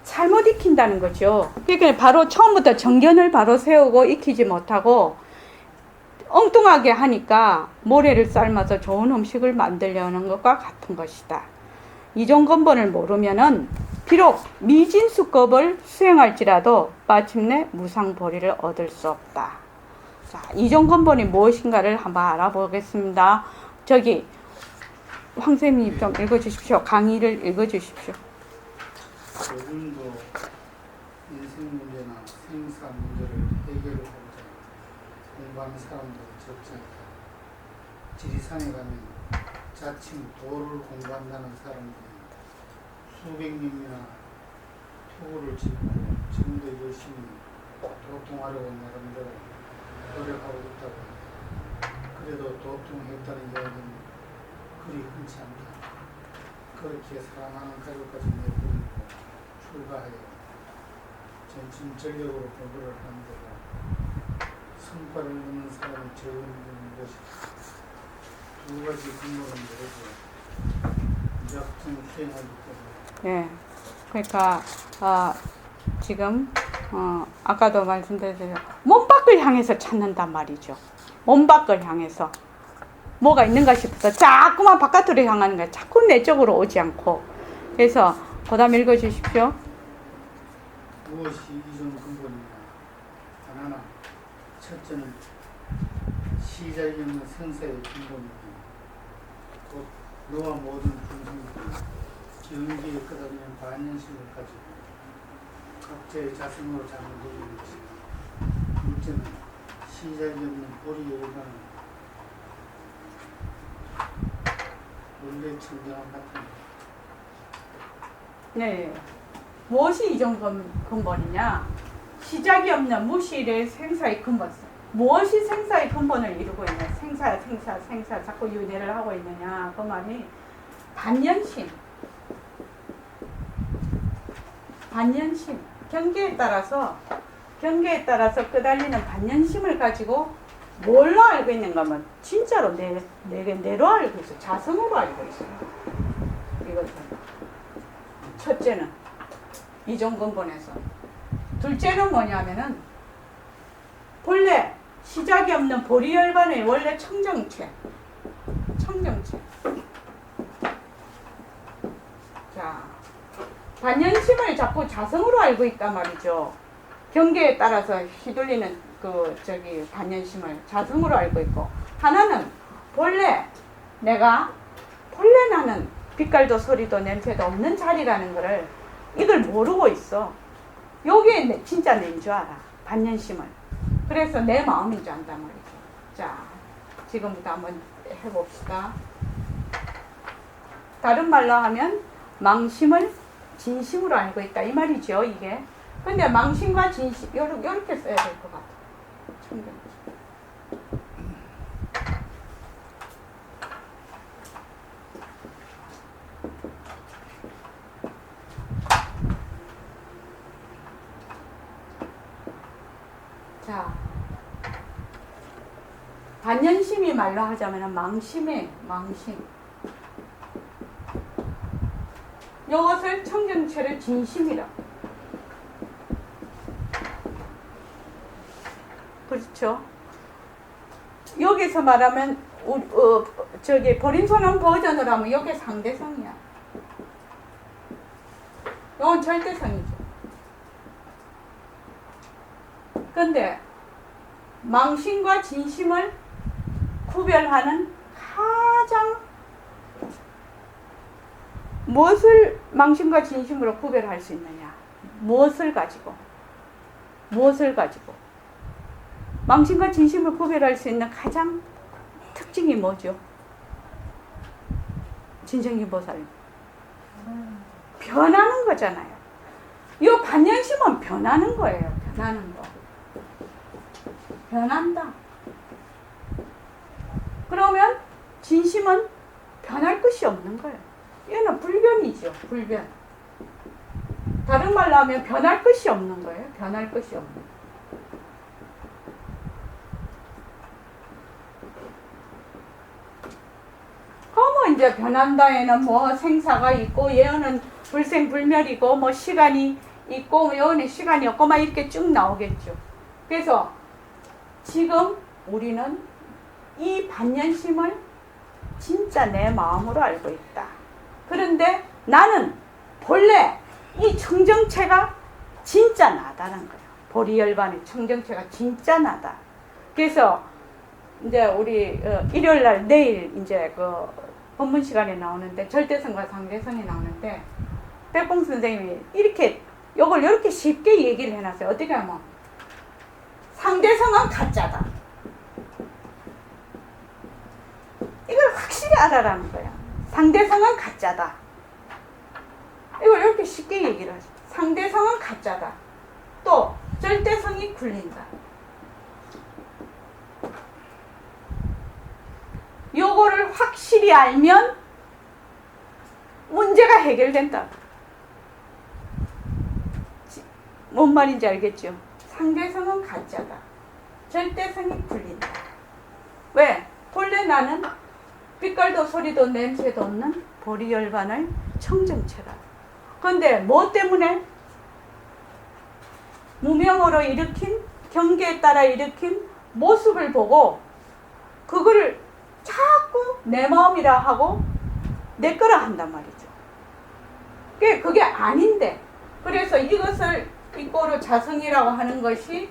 S1: 잘못 익힌다는 거죠. 그러니까 바로 처음부터 정견을 바로 세우고 익히지 못하고 엉뚱하게 하니까 모래를 삶아서 좋은 음식을 만들려는 것과 같은 것이다. 이종 근본을 모르면은 비록 미진수급을 수행할지라도 마침내 무상보리를 얻을 수 없다. 자, 이종 근본이 무엇인가를 한번 알아보겠습니다. 저기 황쌤님 좀 읽어주십시오. 강의를 읽어주십시오.
S5: 요즘도 인생 문제나 생사 문제를 해결하고자 공부하는 사람들이 적지 않다. 지리산에 가면 자칭 도를 공부한다는 사람들이 수백 명이나 투구를 짓고 지금도 열심히 도통하려고 나름대로 노력하고 있다고 합니다. 그래도 도통했다는 이야기는 그리 흔치 않다. 그렇게 사랑하는 가족까지 내보내고 출가하여 전심전력으로 공부를 하는데도 성과를 얻는 사람이 적은 것이다. 두 가지 근거는 모르고 무작정 수행하기 때문에.
S1: 예. 그러니까 지금 아까도 말씀드렸듯이 몸 밖을 향해서 찾는단 말이죠. 몸 밖을 향해서 뭐가 있는가 싶어서 자꾸만 바깥으로 향하는 거야. 자꾸 내 쪽으로 오지 않고. 그래서 그 다음 읽어주십시오.
S5: 무엇이 이종 근본이냐? 하나, 첫째는 시작이 없는 생사의 근본이니 너와 모든 중생들이 경기에 끝없는 반연심을 가지고 각자의 자성으로 잠을 들이는 것이다. 둘째는 시작이 없는 보리의 일반은 원래 청정한 같은
S1: 네. 무엇이 이종 근본이냐? 시작이 없는 무실의 생사의 근본. 무엇이 생사의 근본을 이루고 있냐? 생사 자꾸 윤회를 하고 있느냐? 그 말이 반연심. 경계에 따라서 끄달리는 반연심을 가지고 뭘로 알고 있는가 하면 진짜로 내로 알고 있어. 자성으로 알고 있어. 이것은 첫째는 이종 근본에서. 둘째는 뭐냐면은 본래 시작이 없는 보리열반의 원래 청정체. 자, 반연심을 자꾸 자성으로 알고 있단 말이죠. 경계에 따라서 휘둘리는 반연심을 자성으로 알고 있고, 하나는 본래 나는 빛깔도 소리도 냄새도 없는 자리라는 거를 이걸 모르고 있어. 요게 진짜 내인 줄 알아. 반연심을. 그래서 내 마음인 줄 안단 말이죠. 자, 지금부터 한번 해봅시다. 다른 말로 하면 망심을 진심으로 알고 있다 이 말이죠. 이게. 근데 망심과 진심 요렇게 써야 될 것 같아. 자, 반연심이 말로 하자면 망심. 이것을 청정체를 진심이라. 그렇죠? 여기서 말하면 버린손은 버전으로 하면 이게 상대성이야. 이건 절대성이죠. 근데 망심과 진심을 구별하는 가장 무엇을 망심과 진심으로 구별할 수 있느냐? 무엇을 가지고 망심과 진심을 구별할 수 있는 가장 특징이 뭐죠? 진정기보살 변하는 거잖아요. 이 반연심은 변하는 거예요. 변한다. 그러면 진심은 변할 것이 없는 거예요. 얘는 불변이죠. 불변. 다른 말로 하면 변할 것이 없는 거예요. 변할 것이 없는. 그러면 이제 변한다에는 뭐 생사가 있고 얘는 불생불멸이고 뭐 시간이 있고 얘는 시간이 없고 막 이렇게 쭉 나오겠죠. 그래서 지금 우리는 이 반연심을 진짜 내 마음으로 알고 있다. 그런데 나는 본래 이 청정체가 진짜 나다는 거예요. 보리열반의 청정체가 진짜 나다. 그래서 이제 우리 일요일날 내일 이제 법문 시간에 나오는데 절대성과 상대성이 나오는데 백봉 선생님이 요걸 이렇게 쉽게 얘기를 해놨어요. 어떻게 하면 상대성은 가짜다. 이걸 확실히 알아라는 거야. 상대성은 가짜다. 이걸 이렇게 쉽게 얘기를 하죠. 상대성은 가짜다. 또 절대성이 굴린다. 요거를 확실히 알면 문제가 해결된다. 뭔 말인지 알겠죠? 상대성은 가짜다. 절대성이 굴린다. 왜? 본래 나는 빛깔도 소리도 냄새도 없는 보리열반을 청정체다. 그런데 뭐 때문에? 무명으로 일으킨, 경계에 따라 일으킨 모습을 보고 그거를 자꾸 내 마음이라 하고 내 거라 한단 말이죠. 그게 아닌데, 그래서 이것을 이꼬르 자성이라고 하는 것이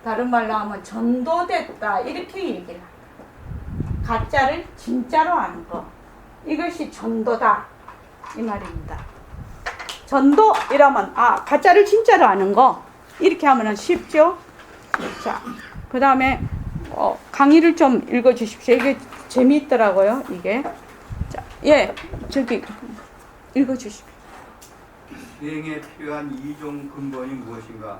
S1: 다른 말로 하면 전도됐다 이렇게 얘기를 합니다. 가짜를 진짜로 아는 거. 이것이 전도다 이 말입니다. 전도 이러면 가짜를 진짜로 아는 거 이렇게 하면은 쉽죠. 자, 그 다음에 강의를 좀 읽어 주십시오. 이게 재미있더라고요. 이게 자, 예, 저기 읽어 주십시오.
S6: 수행에 필요한 이종 근본이 무엇인가?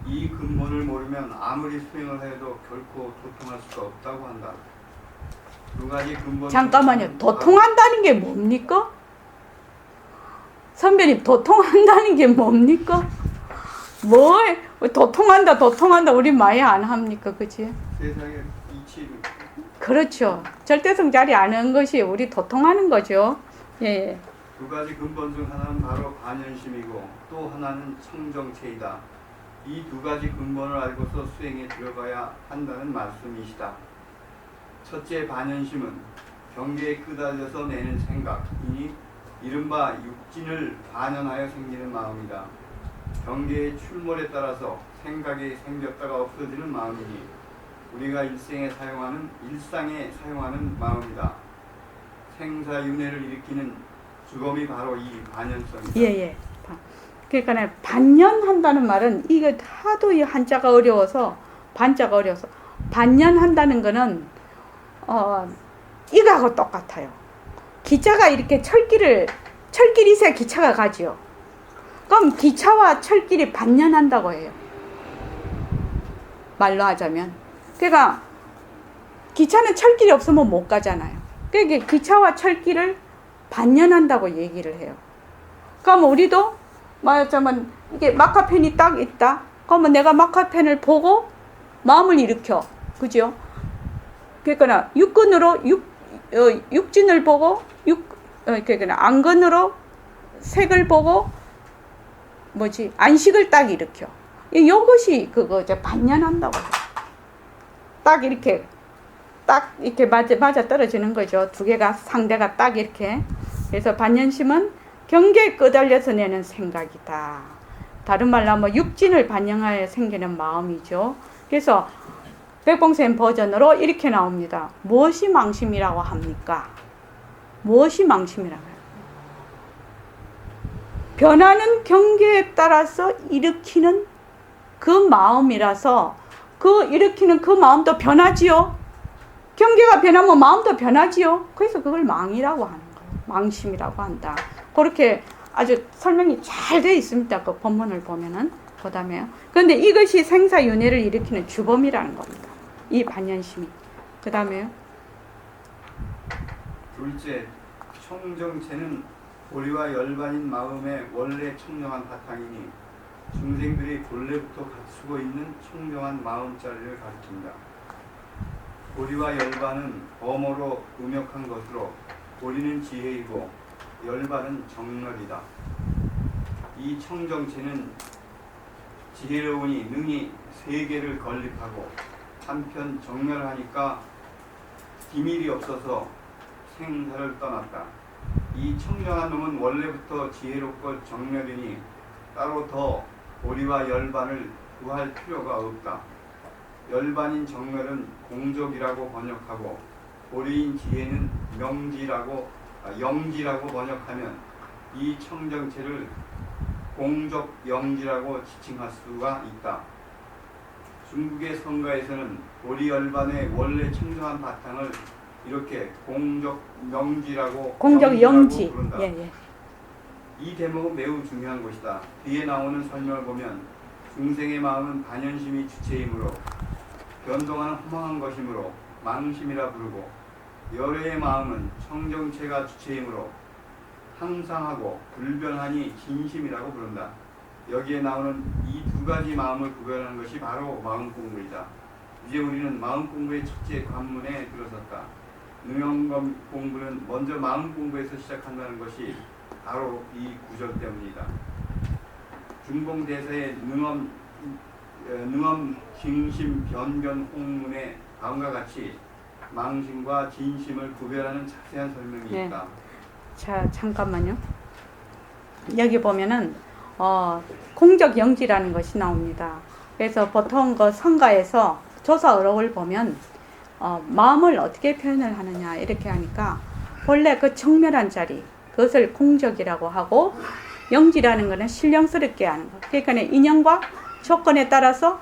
S6: 이 근본을 모르면 아무리 수행을 해도 결코 도통할 수가 없다고 한다. 두 가지 근본.
S1: 잠깐만요. 도통한다는 게 뭡니까? 선배님, 도통한다는 게 뭡니까? 도통한다 우리 많이 안 합니까? 그치?
S6: 세상에 이치를.
S1: 그렇죠. 절대성 자리 아는 것이 우리 도통하는 거죠. 예.
S6: 두 가지 근본 중 하나는 바로 반연심이고 또 하나는 청정체이다. 이 두 가지 근본을 알고서 수행에 들어가야 한다는 말씀이시다. 첫째 반연심은 경계에 끄달려서 내는 생각이니 이른바 육진을 반연하여 생기는 마음이다. 경계의 출몰에 따라서 생각이 생겼다가 없어지는 마음이니 우리가 일상에 사용하는 마음이다. 생사윤회를 일으키는 주범이 바로 이 반연성이다.
S1: 예. 그러니까 반연한다는 말은 이거 하도 이 한자가 어려워서 반자가 어려워서 반연한다는 거는 이거하고 똑같아요. 기차가 이렇게 철길이 있어야 기차가 가지요. 그럼 기차와 철길이 반연한다고 해요. 말로 하자면. 그러니까 기차는 철길이 없으면 못 가잖아요. 그러니까 기차와 철길을 반연한다고 얘기를 해요. 그럼 우리도 말하자면 이게 마카펜이 딱 있다. 그러면 내가 마카펜을 보고 마음을 일으켜. 그죠? 그러니까 육근으로 육진을 보고 그러니까 안근으로 색을 보고 안식을 딱 일으켜. 이것이 그거죠. 반연한다고 해요. 딱 이렇게 맞아 떨어지는 거죠. 두 개가 상대가 딱 이렇게. 그래서 반연심은 경계에 끄달려서 내는 생각이다. 다른 말로 하면 육진을 반영하여 생기는 마음이죠. 그래서 백봉쌤 버전으로 이렇게 나옵니다. 무엇이 망심이라고 합니까? 무엇이 망심이라고 해요? 변하는 경계에 따라서 일으키는 그 마음이라서 일으키는 그 마음도 변하지요. 경계가 변하면 마음도 변하지요. 그래서 그걸 망이라고 하는 거예요. 망심이라고 한다. 그렇게 아주 설명이 잘 되어 있습니다. 그 본문을 보면은. 그 다음에 그런데 이것이 생사윤회를 일으키는 주범이라는 겁니다. 이 반연심이. 그 다음에요.
S6: 둘째, 청정체는 고리와 열반인 마음의 원래 청정한 바탕이니 중생들이 본래부터 갖추고 있는 청정한 마음자리를 가리킨다. 고리와 열반은 범어로 음역한 것으로 고리는 지혜이고 열반은 정렬이다. 이 청정체는 지혜로우니 능히 세계를 건립하고 한편 정렬하니까 기밀이 없어서 생사를 떠났다. 이 청정한 놈은 원래부터 지혜롭고 정렬이니 따로 더 고리와 열반을 구할 필요가 없다. 열반인 정렬은 공적이라고 번역하고 고리인 지혜는 영지라고 번역하면 이 청정체를 공적 영지라고 지칭할 수가 있다. 중국의 성가에서는 고리 열반의 원래 청정한 바탕을 이렇게 공적 영지라고 부른다.
S1: 예.
S6: 이 대목은 매우 중요한 것이다. 뒤에 나오는 설명을 보면 중생의 마음은 반연심이 주체이므로 변동하는 허망한 것이므로 망심이라 부르고 열애의 마음은 청정체가 주체이므로 항상하고 불변하니 진심이라고 부른다. 여기에 나오는 이 두 가지 마음을 구별하는 것이 바로 마음 공부이다. 이제 우리는 마음 공부의 첫째 관문에 들어섰다. 능엄 공부는 먼저 마음 공부에서 시작한다는 것이 바로 이 구절 때문이다. 중봉대사의 능엄 징심 변변 홍문에 다음과 같이 망심과 진심을 구별하는 자세한 설명이
S1: 네.
S6: 있다.
S1: 자, 잠깐만요. 여기 보면은 공적 영지라는 것이 나옵니다. 그래서 보통 그 성가에서 조사 어록을 보면 마음을 어떻게 표현을 하느냐 이렇게 하니까 본래 그 정멸한 자리, 그것을 공적이라고 하고, 영지라는 것은 신령스럽게 하는 것. 그러니까 인연과 조건에 따라서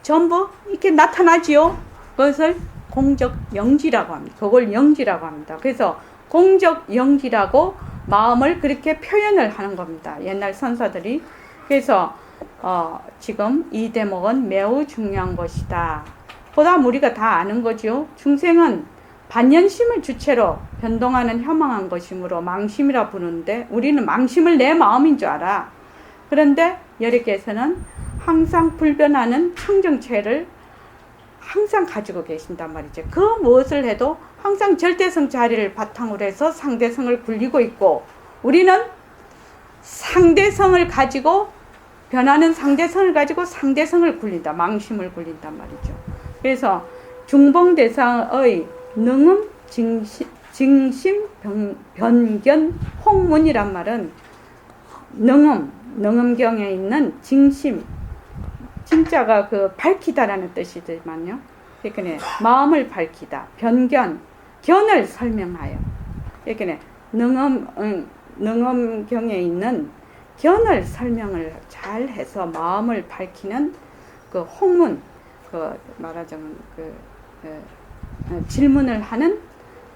S1: 전부 이렇게 나타나지요. 그것을 공적 영지라고 합니다. 그걸 영지라고 합니다. 그래서 공적 영지라고 마음을 그렇게 표현을 하는 겁니다. 옛날 선사들이. 그래서 지금 이 대목은 매우 중요한 것이다. 보다 우리가 다 아는 거죠. 중생은 반연심을 주체로 변동하는 혐오한 것이므로 망심이라 부르는데 우리는 망심을 내 마음인 줄 알아. 그런데 여리께서는 항상 불변하는 청정체를 항상 가지고 계신단 말이죠. 그 무엇을 해도 항상 절대성 자리를 바탕으로 해서 상대성을 굴리고 있고, 우리는 상대성을 가지고 변하는 상대성을 가지고 상대성을 굴린다. 망심을 굴린단 말이죠. 그래서 중봉대상의 능음 증심 변견 홍문이란 말은 능음경에 있는 증심, 진짜가 그 밝히다라는 뜻이지만요. 그러니까 마음을 밝히다, 변견, 견을 설명하여. 그러니까 능음경에 있는 견을 설명을 잘 해서 마음을 밝히는 그 홍문, 그 말하자면 질문을 하는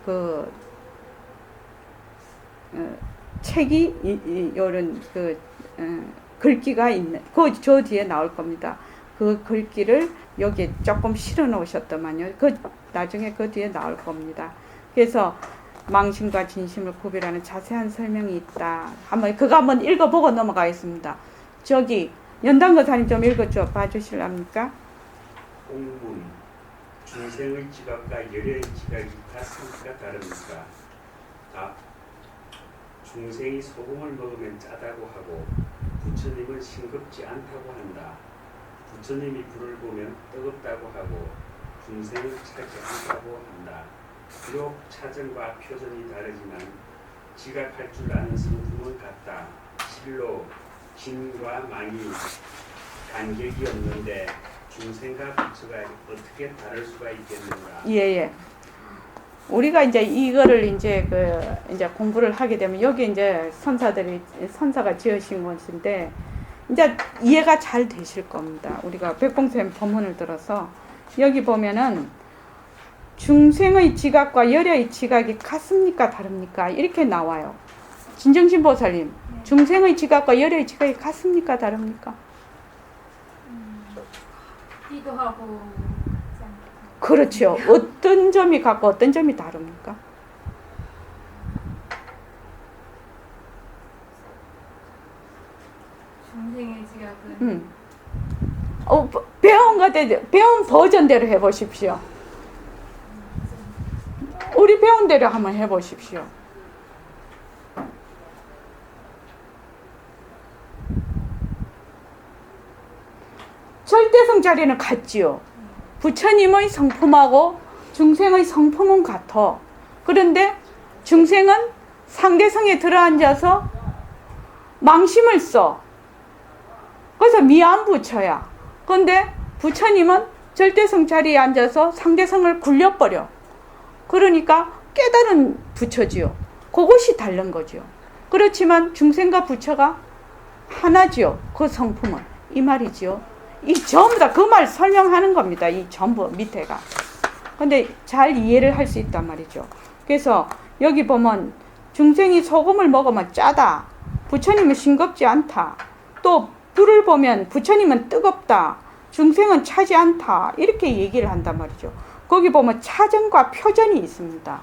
S1: 그 책이 요런 글귀가 있는 저 뒤에 나올 겁니다. 그 글귀를 여기 조금 실어 놓으셨더만요. 나중에 그 뒤에 나올 겁니다. 그래서 망심과 진심을 구별하는 자세한 설명이 있다. 그거 한번 읽어보고 넘어가겠습니다. 저기 연단거사님 좀 읽어줘 봐주실랍니까?
S7: 공문 중생의 지각과 열의 지각이 같습니까 다릅니까? 답. 중생이 소금을 먹으면 짜다고 하고 부처님은 싱겁지 않다고 한다. 부처님이 불을 보면 뜨겁다고 하고 중생은 차지 않다고 한다. 비록 차전과 표전이 다르지만 지각할 줄 아는 성품은 같다. 실로 진과 망이 간격이 없는데 중생과 부처가 어떻게 다를 수가 있겠는가?
S1: 예. 우리가 이제 이거를 이제 이제 공부를 하게 되면 여기 이제 선사가 지으신 것인데 이제 이해가 잘 되실 겁니다. 우리가 백봉쌤 법문을 들어서 여기 보면은 중생의 지각과 열의 지각이 같습니까 다릅니까 이렇게 나와요. 진정신보살님, 중생의 지각과 열의 지각이 같습니까 다릅니까?
S8: 기도 하고
S1: 그렇죠. 어떤 점이 같고 어떤 점이 다릅니까?
S8: 중생의 지각은
S1: 배운 버전대로 해보십시오. 우리 배운 대로 한번 해보십시오. 절대성 자리는 같지요. 부처님의 성품하고 중생의 성품은 같아. 그런데 중생은 상대성에 들어앉아서 망심을 써. 그래서 미안 부처야. 그런데 부처님은 절대성 자리에 앉아서 상대성을 굴려버려. 그러니까 깨달은 부처지요. 그것이 다른 거죠. 그렇지만 중생과 부처가 하나지요. 그 성품은. 이 말이지요. 이 전부 다 그 말 설명하는 겁니다. 이 전부 밑에가. 근데 잘 이해를 할 수 있단 말이죠. 그래서 여기 보면 중생이 소금을 먹으면 짜다. 부처님은 싱겁지 않다. 또 불을 보면 부처님은 뜨겁다. 중생은 차지 않다. 이렇게 얘기를 한단 말이죠. 거기 보면 차전과 표전이 있습니다.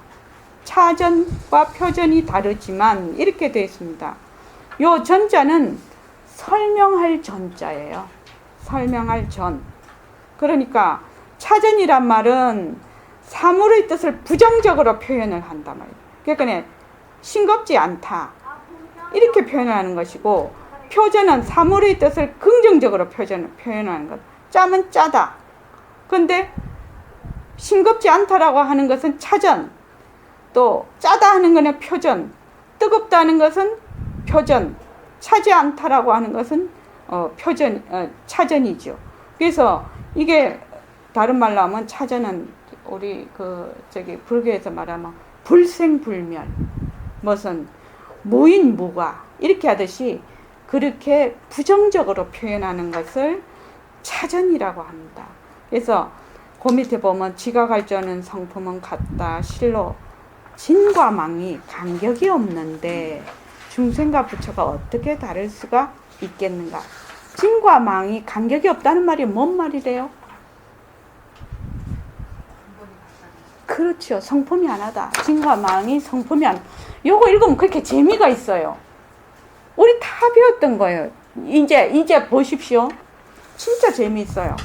S1: 차전과 표전이 다르지만 이렇게 되어 있습니다. 요 전자는 설명할 전자예요. 설명할 전. 그러니까 차전이란 말은 사물의 뜻을 부정적으로 표현을 한단 말이에요. 그러니까 싱겁지 않다. 이렇게 표현하는 것이고, 표전은 사물의 뜻을 긍정적으로 표현하는 것. 짜면 짜다. 근데 싱겁지 않다라고 하는 것은 차전. 또 짜다 하는 것은 표전. 뜨겁다 하는 것은 표전. 차지 않다라고 하는 것은 차전이죠. 그래서 이게 다른 말로 하면 차전은 우리 불교에서 말하면 불생불멸, 무슨 무인무과 이렇게 하듯이 그렇게 부정적으로 표현하는 것을 차전이라고 합니다. 그래서 그 밑에 보면 지가갈전은 성품은 같다. 실로 진과 망이 간격이 없는데 중생과 부처가 어떻게 다를 수가 있겠는가? 진과 망이 간격이 없다는 말이 뭔 말이래요? 그렇죠. 성품이 하나다. 진과 망이 성품이 하나. 요거 읽으면 그렇게 재미가 있어요. 우리 다 배웠던 거예요. 이제 보십시오. 진짜 재미있어요.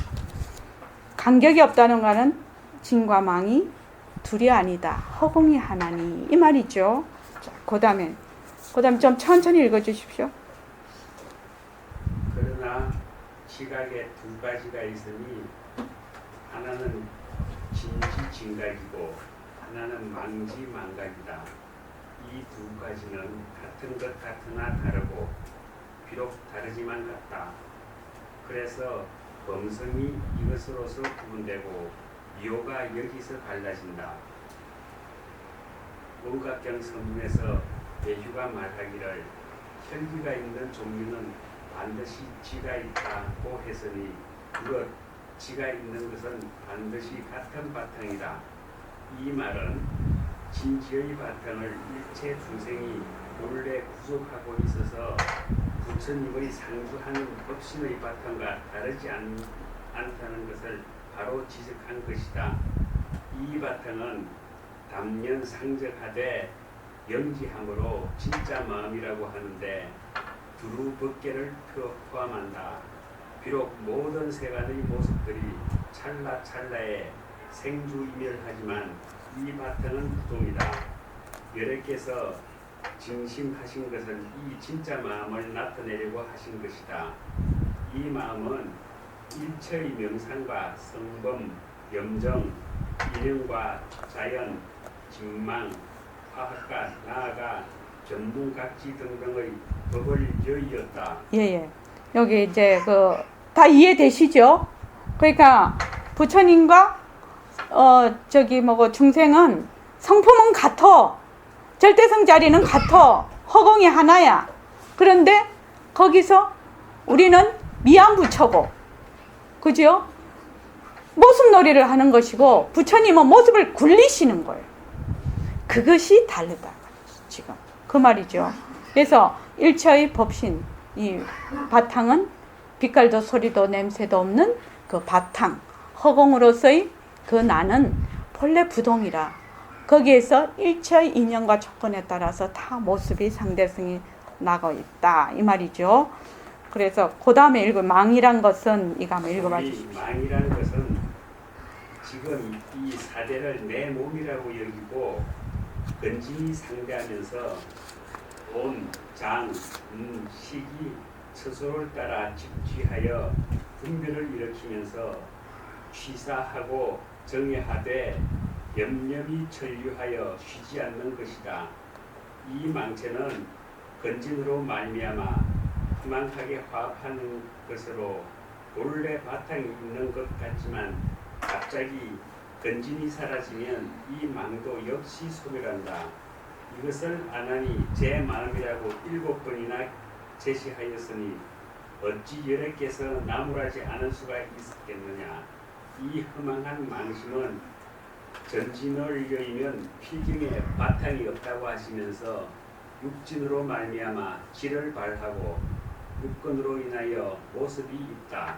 S1: 간격이 없다는 거는 진과 망이 둘이 아니다. 허공이 하나니 이 말이죠. 자, 그다음에 좀 천천히 읽어주십시오.
S7: 그러나 지각에 두 가지가 있으니 하나는 진지진각이고 하나는 망지망각이다. 이 두 가지는 같은 것 같으나 다르고 비록 다르지만 같다. 그래서 범성이 이것으로서 구분되고 미호가 여기서 달라진다. 원각경 선문에서 예휴가 말하기를 혈기가 있는 종류는 반드시 지가 있다고 했으니 그것 지가 있는 것은 반드시 같은 바탕이다. 이 말은 진지의 바탕을 일체 중생이 본래 구속하고 있어서 부처님의 상주하는 법신의 바탕과 다르지 않다는 것을 바로 지적한 것이다. 이 바탕은 담년 상적하되 영지함으로 진짜 마음이라고 하는데 두루 법계를 포함한다. 비록 모든 세간의 모습들이 찰나찰나에 생주이멸하지만 이 바탕은 부동이다. 여러께서 증심하신 것은 이 진짜 마음을 나타내려고 하신 것이다. 이 마음은 일체의 명상과 성범, 염정, 인연과 자연, 진망, 화학과 나아가 전문각지 등등의 법을 여의었다.
S1: 예. 여기 이제 다 이해되시죠? 그러니까 부처님과 중생은 성품은 같아. 절대성 자리는 같아. 허공이 하나야. 그런데 거기서 우리는 미암부처고, 그죠? 모습놀이를 하는 것이고 부처님은 모습을 굴리시는 거예요. 그것이 다르다. 지금 그 말이죠. 그래서 일체의 법신, 이 바탕은 빛깔도 소리도 냄새도 없는 그 바탕, 허공으로서의 그 나는 본래 부동이라. 거기에서 일체의 인연과 조건에 따라서 다 모습이 상대성이 나고 있다 이 말이죠. 그래서 그 다음에 망이란 것은 이거 한번 읽어봐 주십시오.
S7: 망이라는 것은 지금 이 사대를 내 몸이라고 여기고 근진이 상대하면서 온, 장, 시기, 처소를 따라 집취하여 분별을 일으키면서 취사하고 정해하되 염염이 전류하여 쉬지 않는 것이다. 이 망체는 근진으로 말미암아 희망하게 화합하는 것으로 본래 바탕이 있는 것 같지만 갑자기 근진이 사라지면 이 망도 역시 소멸한다. 이것을 아나니 제 마음이라고 7번이나 제시하였으니 어찌 여러께서 나무라지 않을 수가 있었겠느냐. 이 허망한 망심은 전진을 여의면 필경에 바탕이 없다고 하시면서 육진으로 말미암아 질을 발하고 육건으로 인하여 모습이 있다.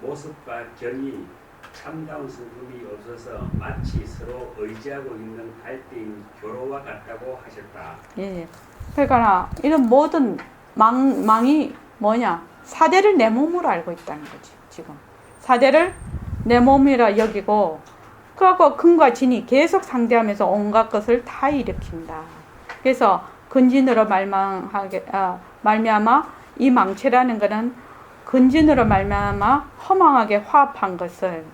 S7: 모습과 견이 참다운 성품이 없어서 마치 서로 의지하고 있는 갈대인 교로와 같다고 하셨다.
S1: 예. 그러니까 이런 모든 망이 뭐냐? 사대를 내 몸으로 알고 있다는 거지. 지금 사대를 내 몸이라 여기고 그하고 근과 진이 계속 상대하면서 온갖 것을 다 일으킨다. 그래서 근진으로 말미암아 이 망체라는 것은 근진으로 말미암아 허망하게 화합한 것을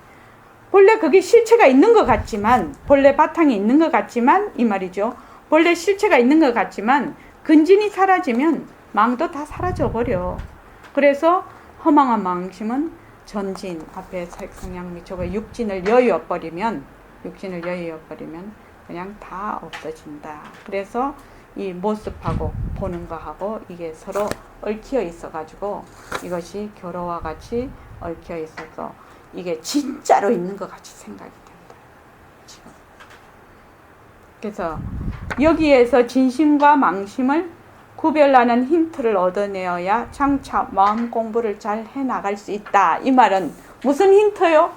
S1: 본래 그게 실체가 있는 것 같지만 본래 바탕이 있는 것 같지만 이 말이죠. 본래 실체가 있는 것 같지만 근진이 사라지면 망도 다 사라져 버려. 그래서 허망한 망심은 전진 앞에 색성향미초가 육진을 여의어버리면 그냥 다 없어진다. 그래서 이 모습하고 보는 거하고 이게 서로 얽혀 있어 가지고 이것이 교로와 같이 얽혀 있어서 이게 진짜로 있는 것 같이 생각이 된다. 지금. 그래서 여기에서 진심과 망심을 구별하는 힌트를 얻어내어야 장차 마음 공부를 잘 해나갈 수 있다. 이 말은 무슨 힌트요?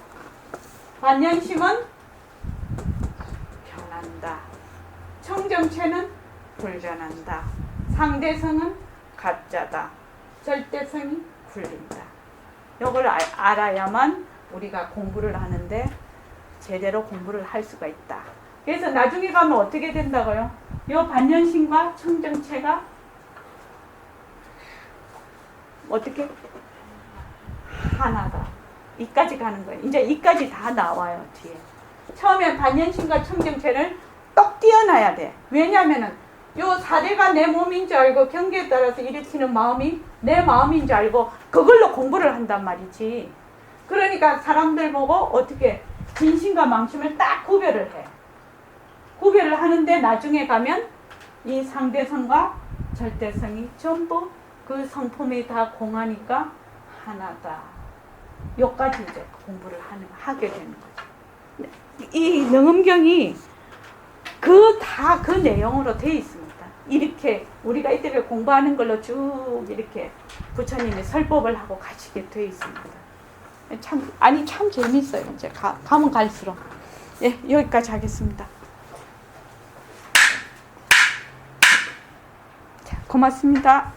S1: 반연심은 변한다. 청정체는 불변한다. 상대성은 가짜다. 절대성이 굴린다. 이걸 알아야만 우리가 공부를 하는데 제대로 공부를 할 수가 있다. 그래서 나중에 가면 어떻게 된다고요? 이 반연심과 청정체가 어떻게? 하나다. 이까지 가는 거예요. 이제 이까지 다 나와요, 뒤에. 처음에 반연심과 청정체를 똑 띄어놔야 돼. 왜냐면은 요 4대가 내 몸인 줄 알고 경계에 따라서 일으키는 마음이 내 마음인 줄 알고 그걸로 공부를 한단 말이지. 그러니까 사람들 보고 어떻게 진심과 망심을 딱 구별을 해. 구별을 하는데 나중에 가면 이 상대성과 절대성이 전부 그 성품이 다 공하니까 하나다. 여기까지 이제 공부를 하게 되는 거죠. 이 능엄경이 그 내용으로 되어 있습니다. 이렇게 우리가 이때를 공부하는 걸로 쭉 이렇게 부처님이 설법을 하고 가시게 되어 있습니다. 참 재밌어요. 이제 가면 갈수록. 예, 여기까지 하겠습니다. 자, 고맙습니다.